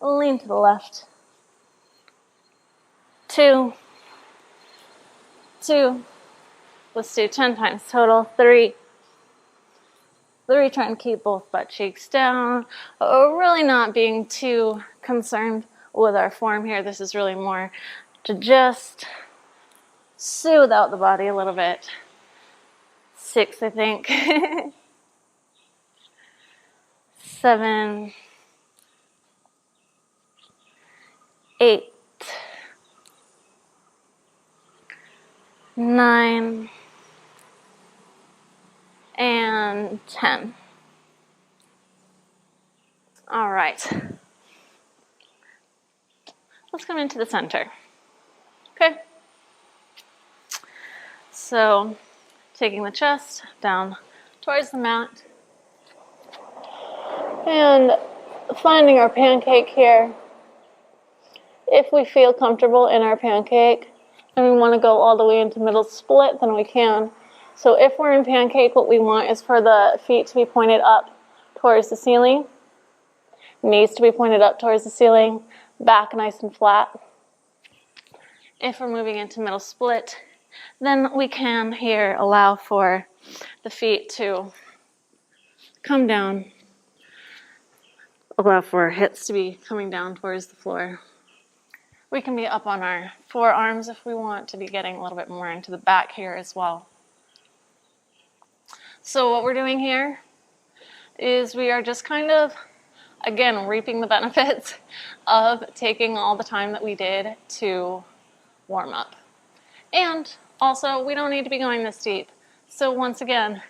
lean to the left. 2. 2. Let's do 10 times total. 3. 3, try and keep both butt cheeks down. Really not being too concerned with our form here. This is really more to just soothe out the body a little bit. 6, I think. 7, 8, 9, and 10. All right. Let's come into the center. Okay. So taking the chest down towards the mat and finding our pancake here. If we feel comfortable in our pancake and we want to go all the way into middle split, then we can. So if we're in pancake, what we want is for the feet to be pointed up towards the ceiling, knees to be pointed up towards the ceiling, back nice and flat. If we're moving into middle split, then we can here allow for the feet to come down, allow for our hips to be coming down towards the floor. We can be up on our forearms if we want to be getting a little bit more into the back here as well. So what we're doing here is we are just kind of, again, reaping the benefits of taking all the time that we did to warm up. And also, we don't need to be going this deep. So once again,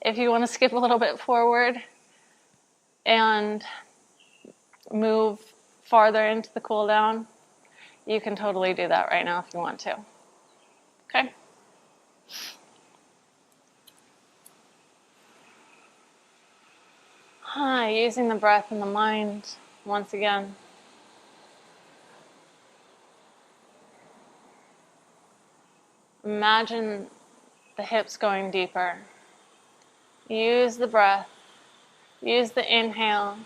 if you want to skip a little bit forward and move farther into the cool down, you can totally do that right now if you want to. Okay? Hi, using the breath and the mind once again. Imagine the hips going deeper. Use the breath. Use the inhale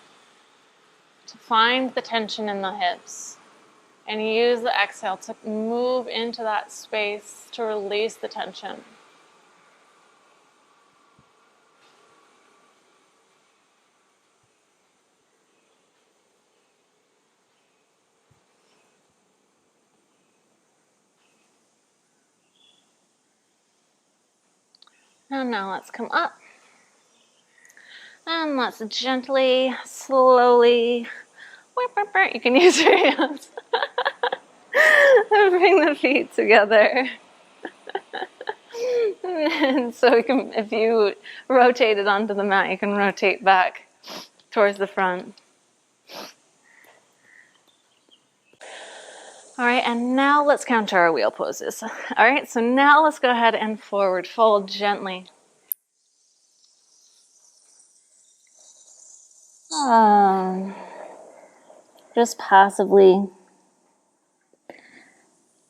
to find the tension in the hips. And use the exhale to move into that space to release the tension. And now let's come up. And let's gently, slowly, you can use your hands, and bring the feet together. And so we can, if you rotate it onto the mat, you can rotate back towards the front. All right, and now let's counter our wheel poses. All right, so now let's go ahead and forward fold gently. Just passively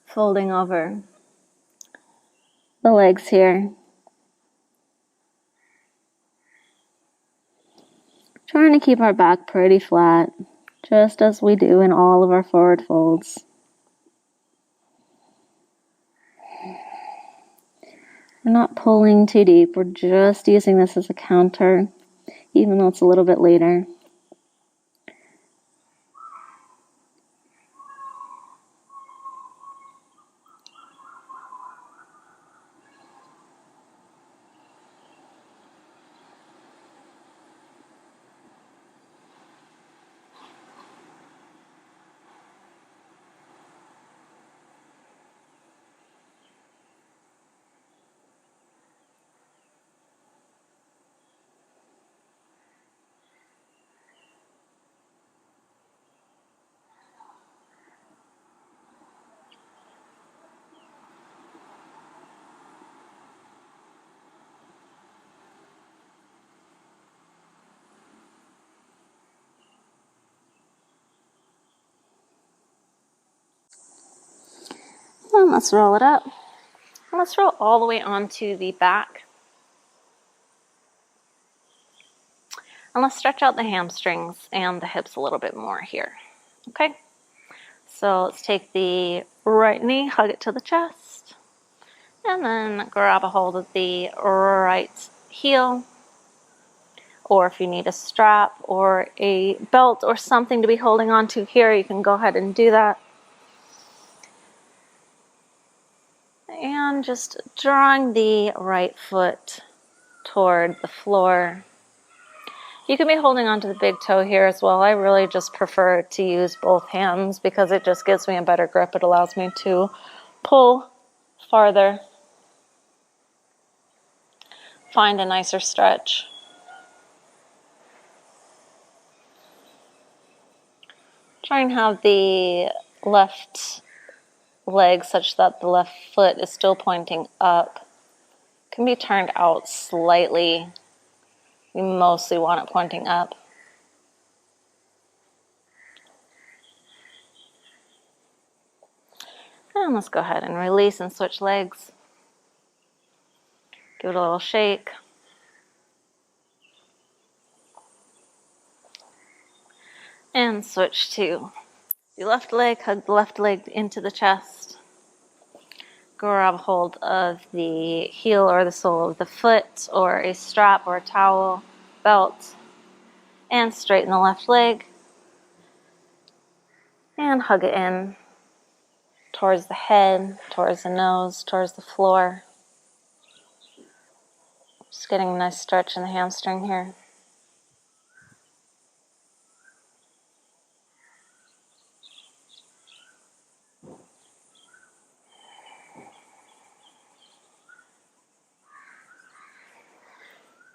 folding over the legs here. Trying to keep our back pretty flat, just as we do in all of our forward folds. We're not pulling too deep, we're just using this as a counter, even though it's a little bit later. And let's roll it up. And let's roll all the way onto the back. And let's stretch out the hamstrings and the hips a little bit more here. Okay? So let's take the right knee, hug it to the chest, and then grab a hold of the right heel. Or if you need a strap or a belt or something to be holding on to here, you can go ahead and do that. And just drawing the right foot toward the floor. You can be holding onto the big toe here as well. I really just prefer to use both hands because it just gives me a better grip. It allows me to pull farther, find a nicer stretch. Try and have the left leg such that the left foot is still pointing up. It can be turned out slightly. You mostly want it pointing up. And let's go ahead and release and switch legs. Give it a little shake. And switch to the left leg, hug the left leg into the chest. Grab hold of the heel or the sole of the foot or a strap or a towel, belt, and straighten the left leg. And hug it in towards the head, towards the nose, towards the floor. Just getting a nice stretch in the hamstring here.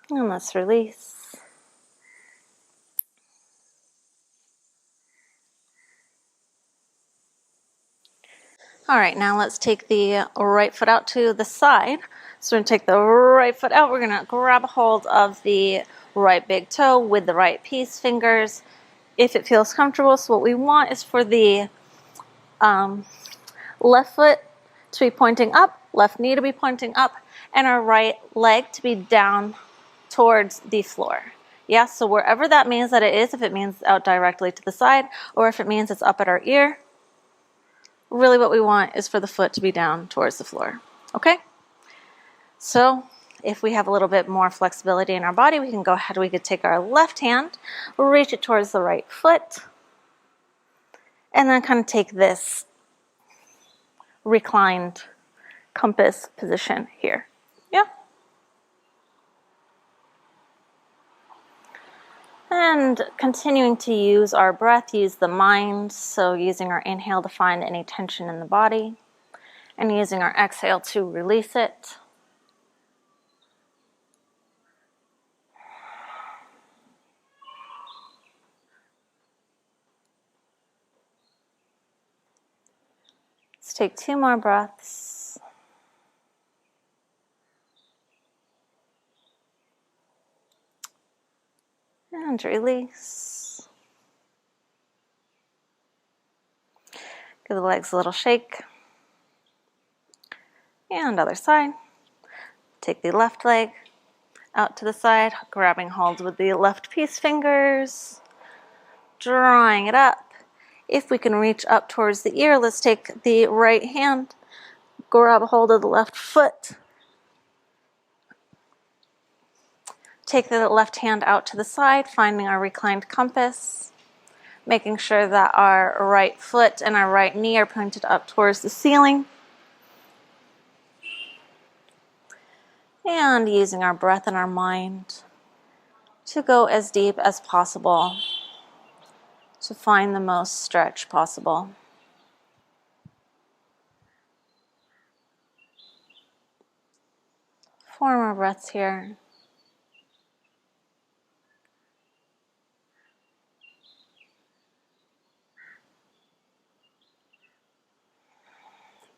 And let's release. All right, now let's take the right foot out to the side. So we're going to take the right foot out. We're going to grab a hold of the right big toe with the right peace fingers if it feels comfortable. So what we want is for the left foot to be pointing up, left knee to be pointing up, and our right leg to be down towards the floor. Yeah, so wherever that means that it is, if it means out directly to the side, or if it means it's up at our ear, really what we want is for the foot to be down towards the floor. Okay? So if we have a little bit more flexibility in our body, we can go ahead, we could take our left hand, reach it towards the right foot, and then kind of take this reclined compass position here. Yeah? And continuing to use our breath, use the mind, so using our inhale to find any tension in the body, and using our exhale to release it. Let's take 2 more breaths. And release. Give the legs a little shake. And other side. Take the left leg out to the side, grabbing hold with the left peace fingers, drawing it up. If we can reach up towards the ear, let's take the right hand, grab a hold of the left foot. Take the left hand out to the side, finding our reclined compass, making sure that our right foot and our right knee are pointed up towards the ceiling. And using our breath and our mind to go as deep as possible to find the most stretch possible. 4 more breaths here.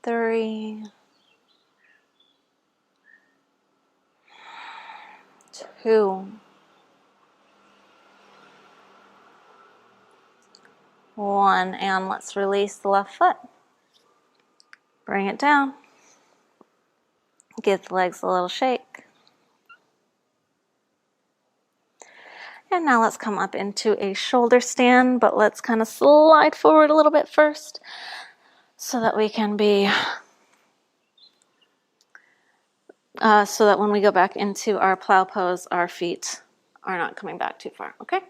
Three, 2, 1, and let's release the left foot. Bring it down. Give the legs a little shake. And now let's come up into a shoulder stand, but let's kind of slide forward a little bit first so that we can be, so that when we go back into our plow pose, our feet are not coming back too far, okay?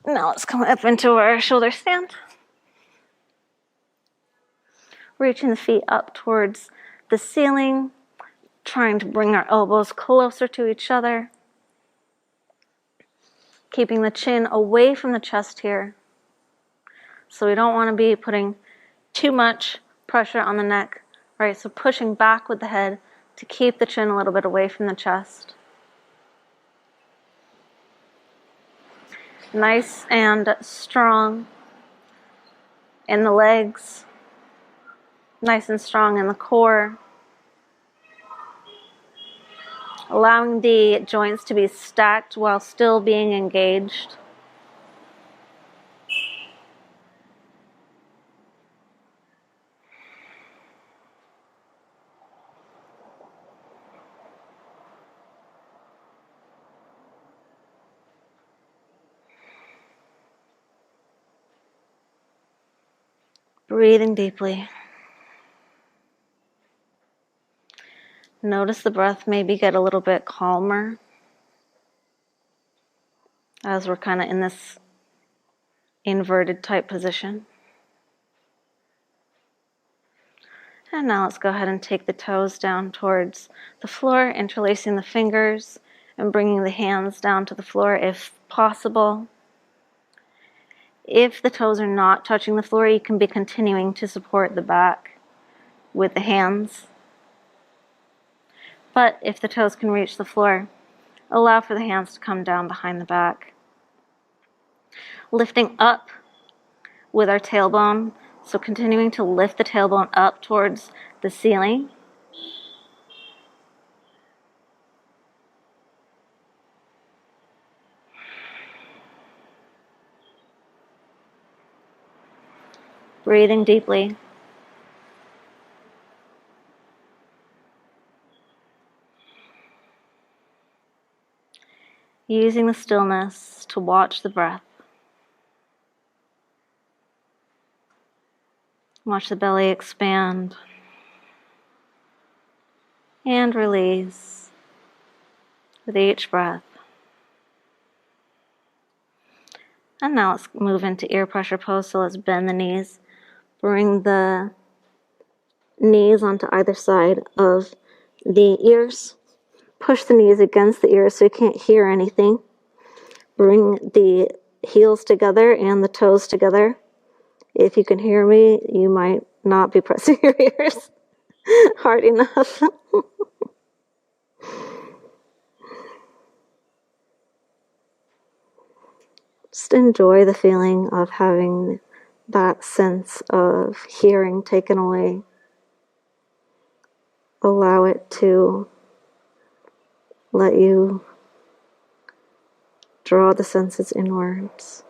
Now let's come up into our shoulder stand. Reaching the feet up towards the ceiling, trying to bring our elbows closer to each other. Keeping the chin away from the chest here. So we don't want to be putting too much pressure on the neck, right? So pushing back with the head to keep the chin a little bit away from the chest. Nice and strong in the legs. Nice and strong in the core. Allowing the joints to be stacked while still being engaged. Breathing deeply. Notice the breath maybe get a little bit calmer as we're kind of in this inverted type position. And now let's go ahead and take the toes down towards the floor, interlacing the fingers and bringing the hands down to the floor if possible. If the toes are not touching the floor, you can be continuing to support the back with the hands. But if the toes can reach the floor, allow for the hands to come down behind the back. Lifting up with our tailbone, so continuing to lift the tailbone up towards the ceiling. Breathing deeply. Using the stillness to watch the breath. Watch the belly expand and release with each breath. And now let's move into ear pressure pose. So let's bend the knees. Bring the knees onto either side of the ears. Push the knees against the ears so you can't hear anything. Bring the heels together and the toes together. If you can hear me, you might not be pressing your ears hard enough. Just enjoy the feeling of having that sense of hearing taken away. Allow it to let you draw the senses inwards.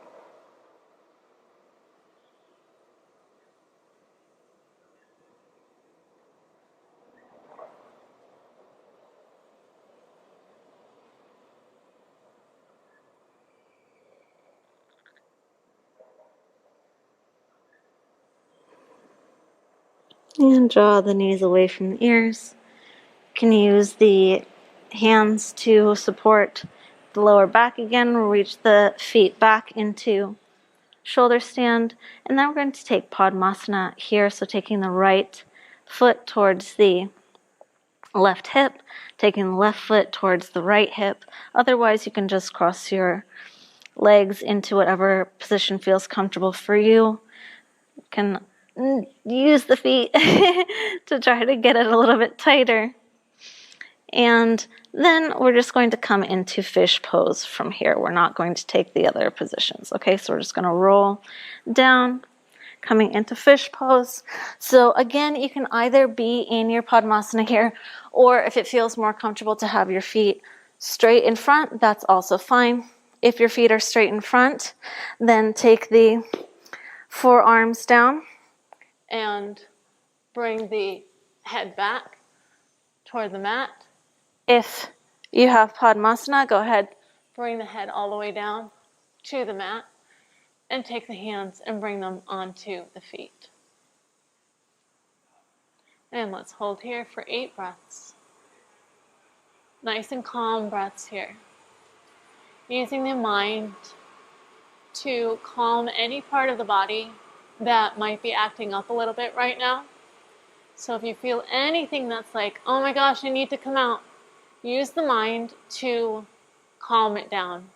And draw the knees away from the ears. You can use the hands to support the lower back again. We'll reach the feet back into shoulder stand. And then we're going to take Padmasana here. So taking the right foot towards the left hip, taking the left foot towards the right hip. Otherwise, you can just cross your legs into whatever position feels comfortable for you. You can use the feet to try to get it a little bit tighter. And then we're just going to come into fish pose from here. We're not going to take the other positions. Okay, so we're just going to roll down, coming into fish pose. So again, you can either be in your Padmasana here, or if it feels more comfortable to have your feet straight in front, that's also fine. If your feet are straight in front, then take the forearms down And bring the head back toward the mat. If you have Padmasana, go ahead. Bring the head all the way down to the mat. And take the hands and bring them onto the feet. And let's hold here for 8 breaths. Nice and calm breaths here. Using the mind to calm any part of the body that might be acting up a little bit right now. So if you feel anything that's like, oh my gosh, I need to come out, use the mind to calm it down.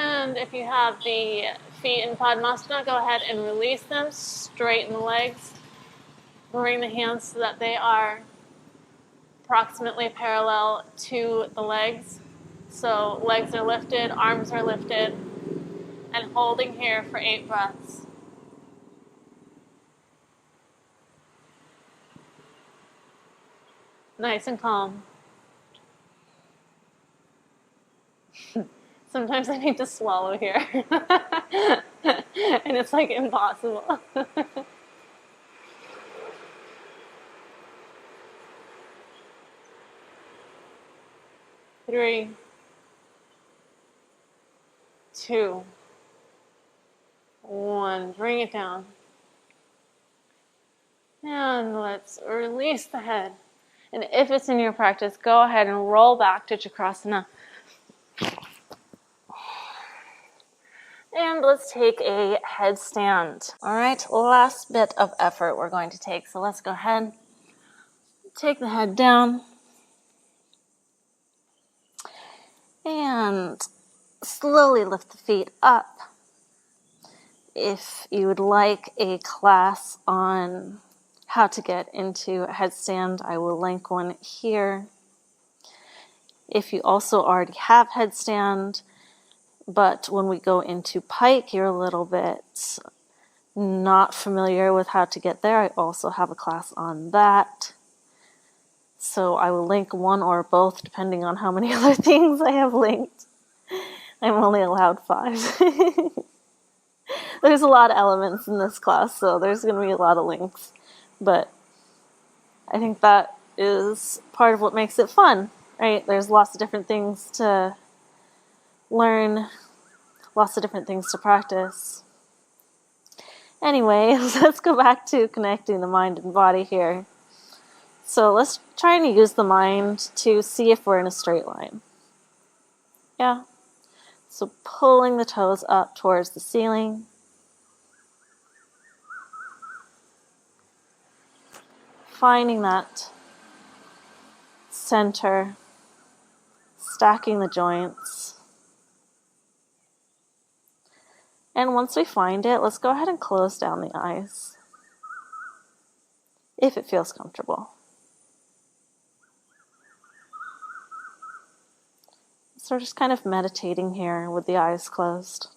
And if you have the feet in Padmasana, go ahead and release them, straighten the legs, bring the hands so that they are approximately parallel to the legs. So legs are lifted, arms are lifted, and holding here for 8 breaths. Nice and calm. Sometimes I need to swallow here. And it's like impossible. 3, 2, 1. Bring it down. And let's release the head. And if it's in your practice, go ahead and roll back to Chakrasana. And let's take a headstand. All right, last bit of effort we're going to take. So let's go ahead, take the head down, and slowly lift the feet up. If you would like a class on how to get into a headstand, I will link one here. If you also already have headstand, but when we go into pike, you're a little bit not familiar with how to get there, I also have a class on that. So I will link one or both depending on how many other things I have linked. I'm only allowed 5. There's a lot of elements in this class, so there's going to be a lot of links. But I think that is part of what makes it fun, right? There's lots of different things to learn, lots of different things to practice. Anyway, let's go back to connecting the mind and body here. So let's try and use the mind to see if we're in a straight line. Yeah. So pulling the toes up towards the ceiling. Finding that center, stacking the joints. And once we find it, let's go ahead and close down the eyes if it feels comfortable. So we're just kind of meditating here with the eyes closed.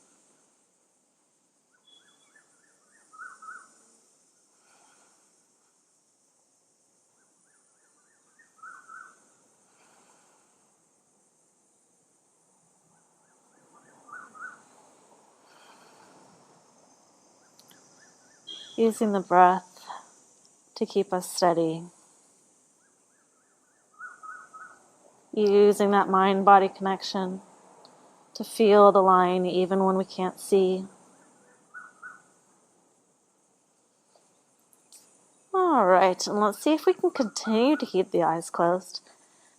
Using the breath to keep us steady. Using that mind-body connection to feel the line even when we can't see. All right, and let's see if we can continue to keep the eyes closed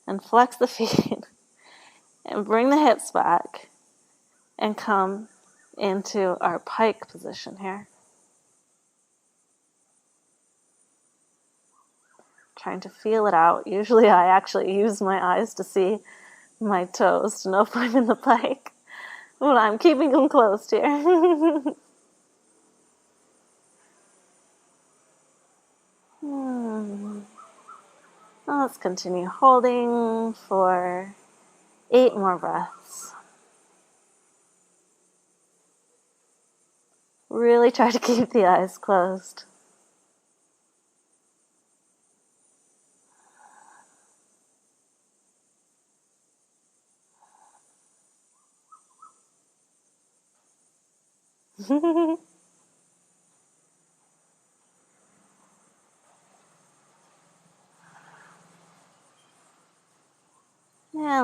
and flex the feet and bring the hips back and come into our pike position here. Trying to feel it out. Usually I actually use my eyes to see my toes to know if I'm in the pike, but I'm keeping them closed here. Well, let's continue holding for 8 more breaths. Really try to keep the eyes closed. And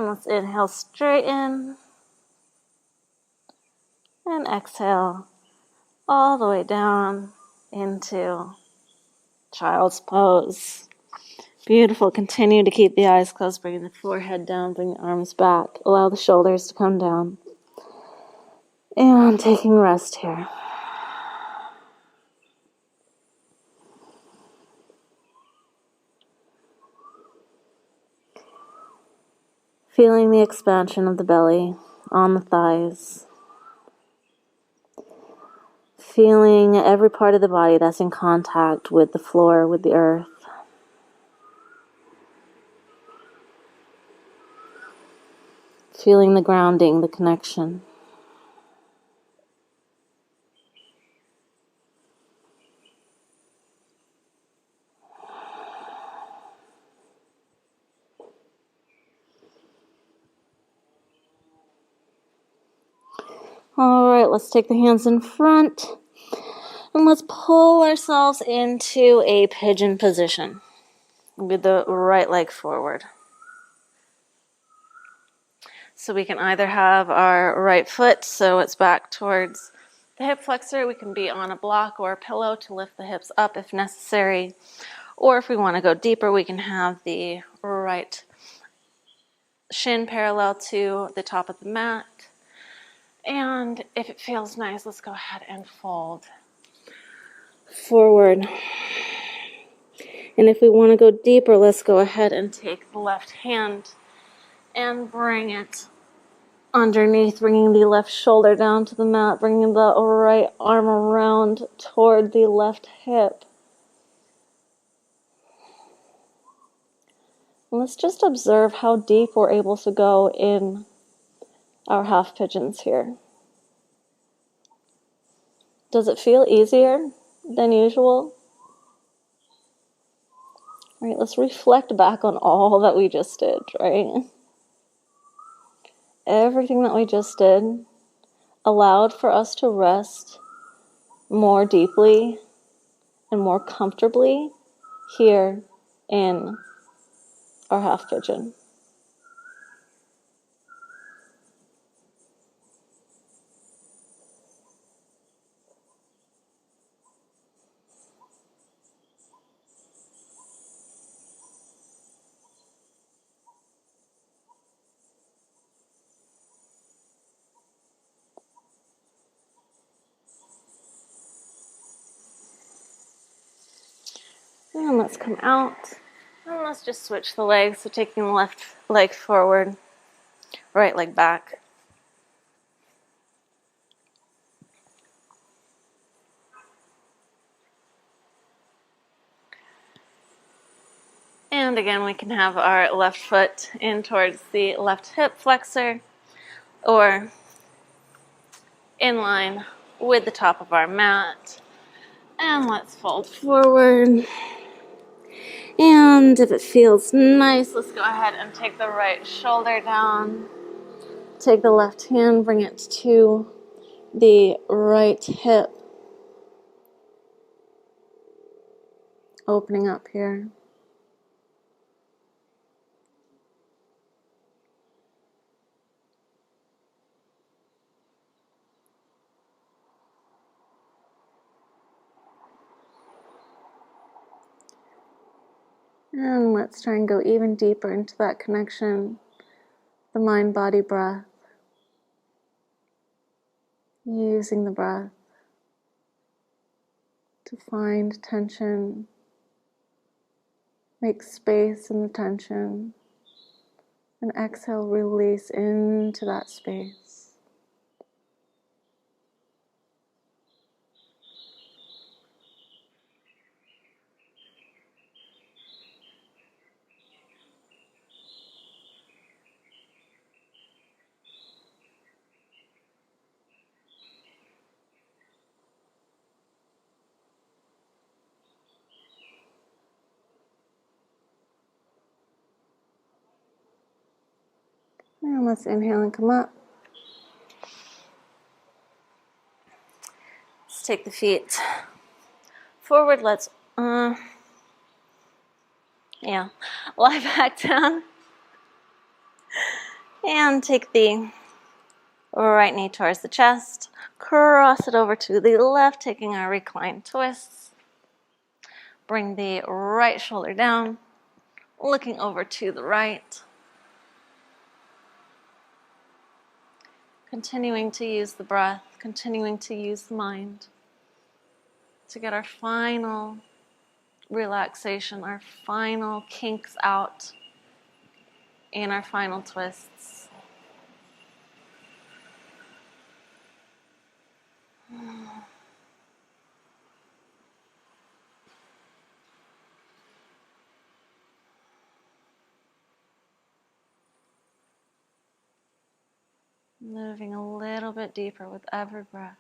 let's inhale, straighten. And exhale all the way down into child's pose. Beautiful. Continue to keep the eyes closed, bringing the forehead down, bring the arms back. Allow the shoulders to come down. And taking rest here. Feeling the expansion of the belly on the thighs. Feeling every part of the body that's in contact with the floor, with the earth. Feeling the grounding, the connection. All right, let's take the hands in front. And let's pull ourselves into a pigeon position with the right leg forward. So we can either have our right foot so it's back towards the hip flexor. We can be on a block or a pillow to lift the hips up if necessary. Or if we want to go deeper, we can have the right shin parallel to the top of the mat. And if it feels nice, let's go ahead and fold forward. And if we want to go deeper, let's go ahead and take the left hand and bring it underneath, bringing the left shoulder down to the mat, bringing the right arm around toward the left hip. And let's just observe how deep we're able to go in our half pigeons here. Does it feel easier than usual? All right, let's reflect back on all that we just did, right? Everything that we just did allowed for us to rest more deeply and more comfortably here in our half pigeon. And let's come out. And let's just switch the legs. So taking the left leg forward, right leg back. And again, we can have our left foot in towards the left hip flexor or in line with the top of our mat. And let's fold forward. And if it feels nice, let's go ahead and take the right shoulder down. Take the left hand, bring it to the right hip. Opening up here. And let's try and go even deeper into that connection, the mind-body breath. Using the breath to find tension, make space in the tension, and exhale, release into that space. And let's inhale and come up. Let's take the feet forward. Let's, lie back down. And take the right knee towards the chest. Cross it over to the left, taking our reclined twists. Bring the right shoulder down, looking over to the right. Continuing to use the breath, continuing to use the mind to get our final relaxation, our final kinks out, and our final twists. Moving a little bit deeper with every breath.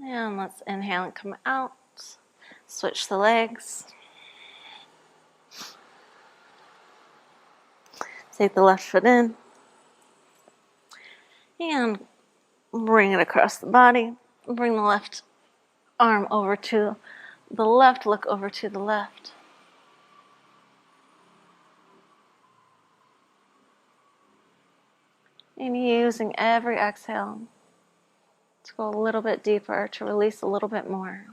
And let's inhale and come out. Switch the legs. Take the left foot in. And bring it across the body. Bring the left arm over to the left. Look over to the left. And using every exhale to go a little bit deeper, to release a little bit more.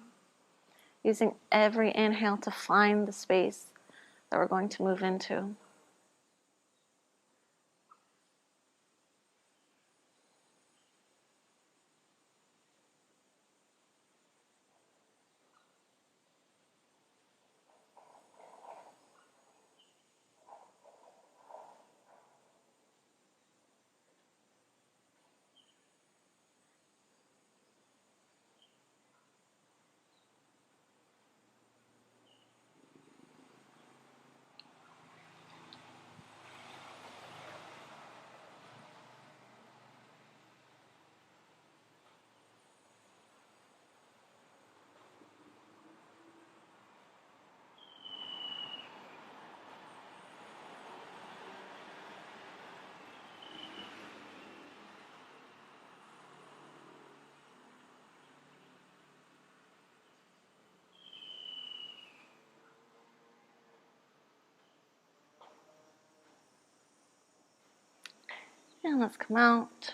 Using every inhale to find the space that we're going to move into. And let's come out.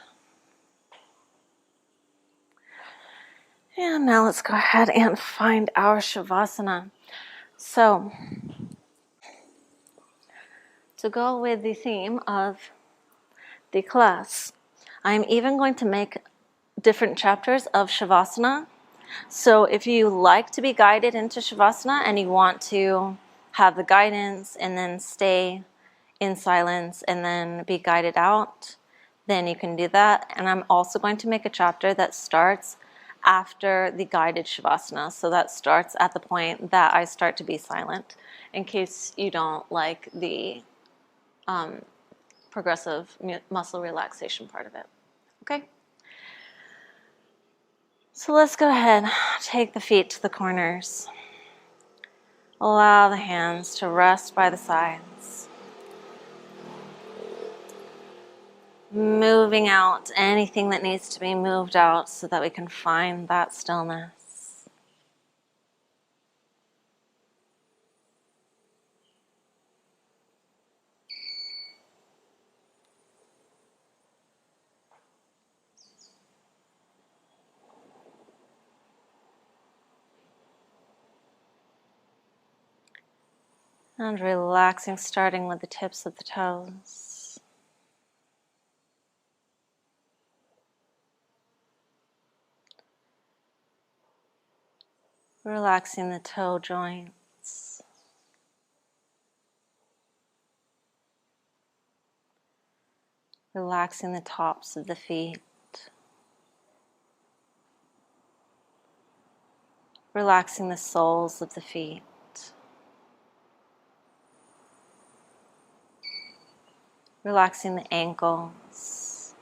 And now let's go ahead and find our Shavasana. So, to go with the theme of the class, I'm even going to make different chapters of Shavasana. So if you like to be guided into Shavasana and you want to have the guidance and then stay in silence and then be guided out, then you can do that. And I'm also going to make a chapter that starts after the guided Shavasana. So that starts at the point that I start to be silent, in case you don't like the progressive muscle relaxation part of it. Okay? So let's go ahead, take the feet to the corners. Allow the hands to rest by the sides. Moving out anything that needs to be moved out so that we can find that stillness. And relaxing, starting with the tips of the toes. Relaxing the toe joints. Relaxing the tops of the feet. Relaxing the soles of the feet. Relaxing the ankles.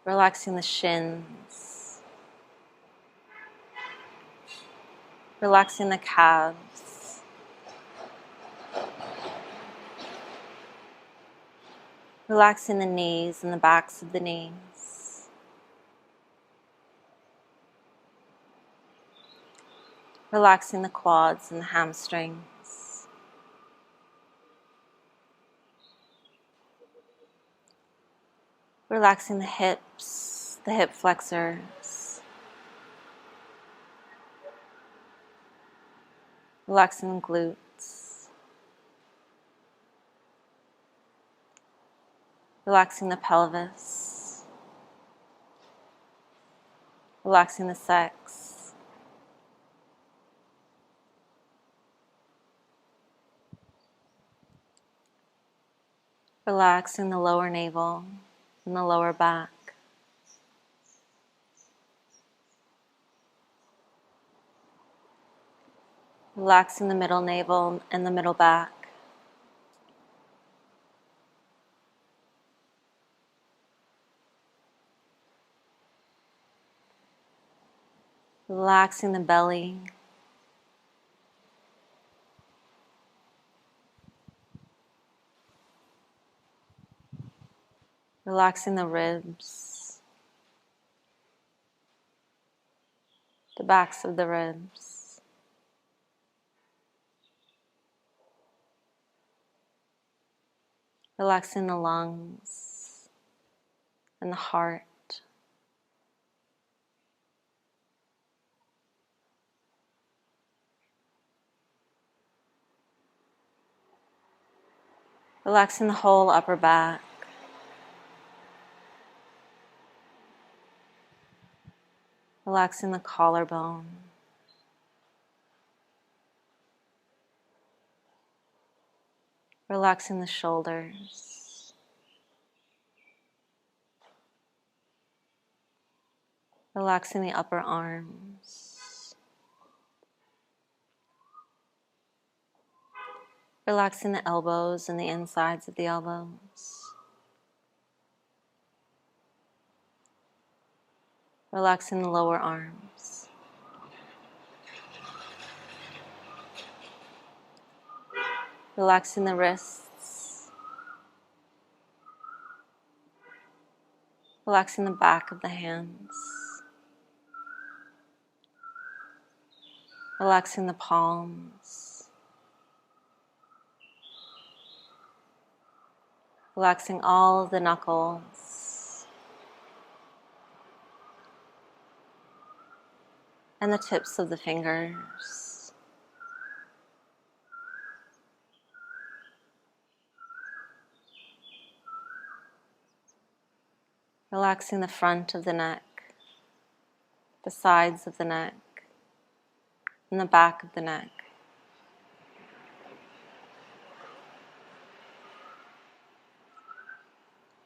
Relaxing the shins. Relaxing the calves. Relaxing the knees and the backs of the knees. Relaxing the quads and the hamstrings. Relaxing the hips, the hip flexors. Relaxing the glutes. Relaxing the pelvis. Relaxing the sex. Relaxing the lower navel and the lower back. Relaxing the middle navel and the middle back. Relaxing the belly. Relaxing the ribs. The backs of the ribs. Relaxing the lungs and the heart. Relaxing the whole upper back. Relaxing the collarbone. Relaxing the shoulders. Relaxing the upper arms. Relaxing the elbows and the insides of the elbows. Relaxing the lower arms. Relaxing the wrists. Relaxing the back of the hands. Relaxing the palms. Relaxing all of the knuckles and the tips of the fingers. Relaxing the front of the neck, the sides of the neck, and the back of the neck.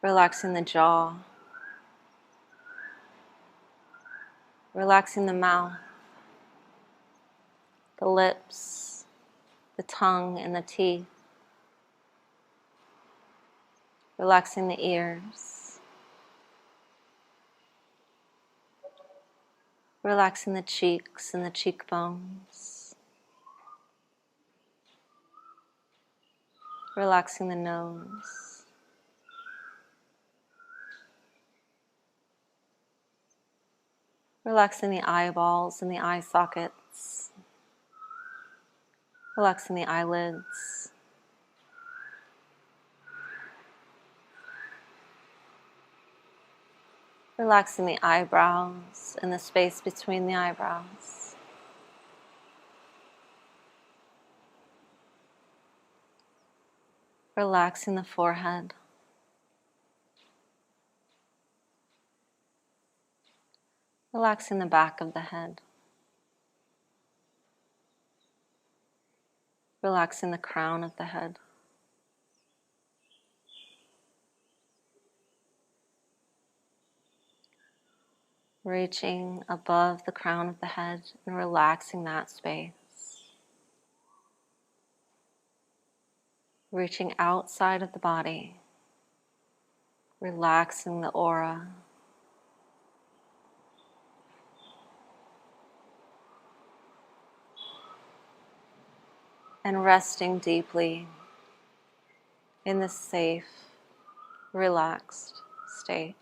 Relaxing the jaw. Relaxing the mouth, the lips, the tongue, and the teeth. Relaxing the ears. Relaxing the cheeks and the cheekbones. Relaxing the nose. Relaxing the eyeballs and the eye sockets. Relaxing the eyelids. Relaxing the eyebrows and the space between the eyebrows. Relaxing the forehead. Relaxing the back of the head. Relaxing the crown of the head. Reaching above the crown of the head and relaxing that space. Reaching outside of the body, relaxing the aura. And resting deeply in this safe, relaxed state.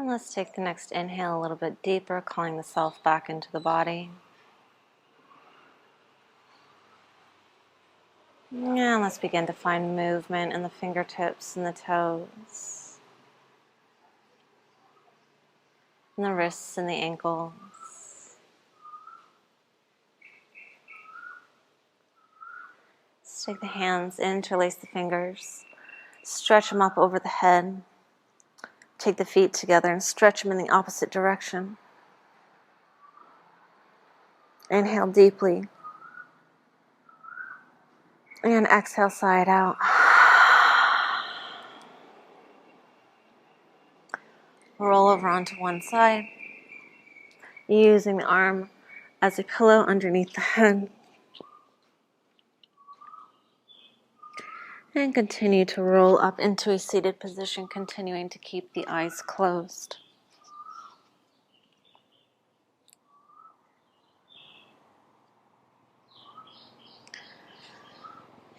And let's take the next inhale a little bit deeper, calling the self back into the body. And let's begin to find movement in the fingertips and the toes, and the wrists and the ankles. Let's take the hands, interlace the fingers, stretch them up over the head. Take the feet together and stretch them in the opposite direction. Inhale deeply. And exhale, sigh it out. Roll over onto one side, using the arm as a pillow underneath the head. And continue to roll up into a seated position, continuing to keep the eyes closed.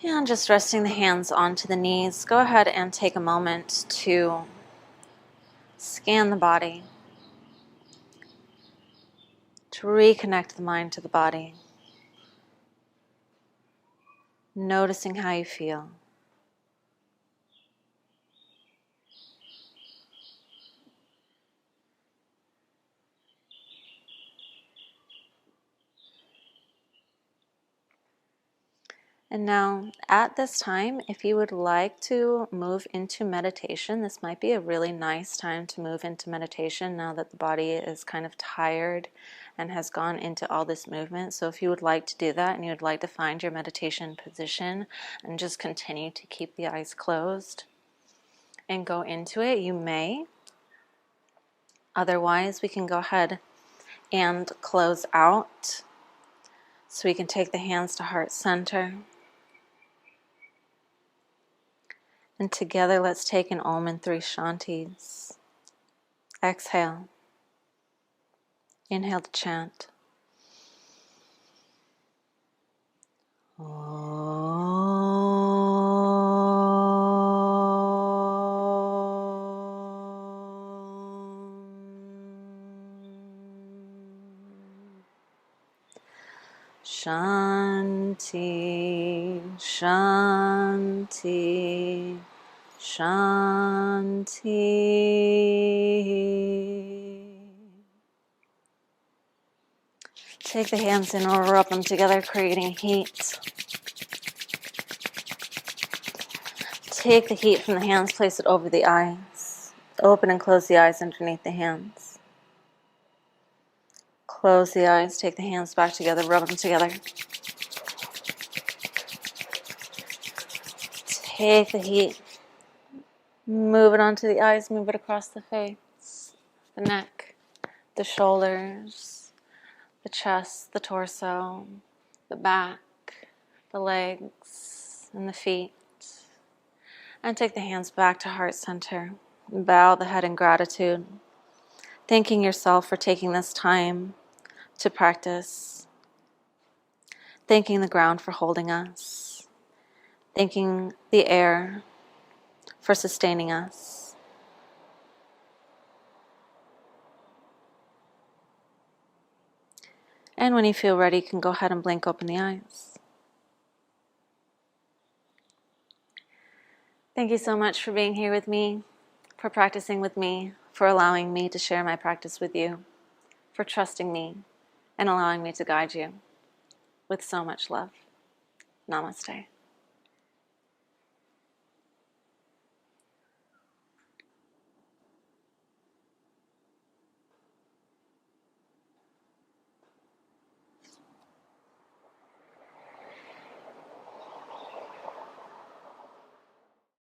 And just resting the hands onto the knees, go ahead and take a moment to scan the body, to reconnect the mind to the body, noticing how you feel. And now, at this time, if you would like to move into meditation, this might be a really nice time to move into meditation now that the body is kind of tired and has gone into all this movement. So if you would like to do that and you would like to find your meditation position and just continue to keep the eyes closed and go into it, you may. Otherwise, we can go ahead and close out. So we can take the hands to heart center. And together, let's take an Om and 3 Shantis. Exhale. Inhale to chant. Shanti, Shanti, Shanti. Take the hands in or rub them together, creating heat. Take the heat from the hands, place it over the eyes. Open and close the eyes underneath the hands. Close the eyes, take the hands back together, rub them together. Take the heat, move it onto the eyes, move it across the face, the neck, the shoulders, the chest, the torso, the back, the legs, and the feet. And take the hands back to heart center. Bow the head in gratitude, thanking yourself for taking this time to practice, thanking the ground for holding us, thanking the air for sustaining us. And when you feel ready, you can go ahead and blink open the eyes. Thank you so much for being here with me, for practicing with me, for allowing me to share my practice with you, for trusting me and allowing me to guide you with so much love. Namaste.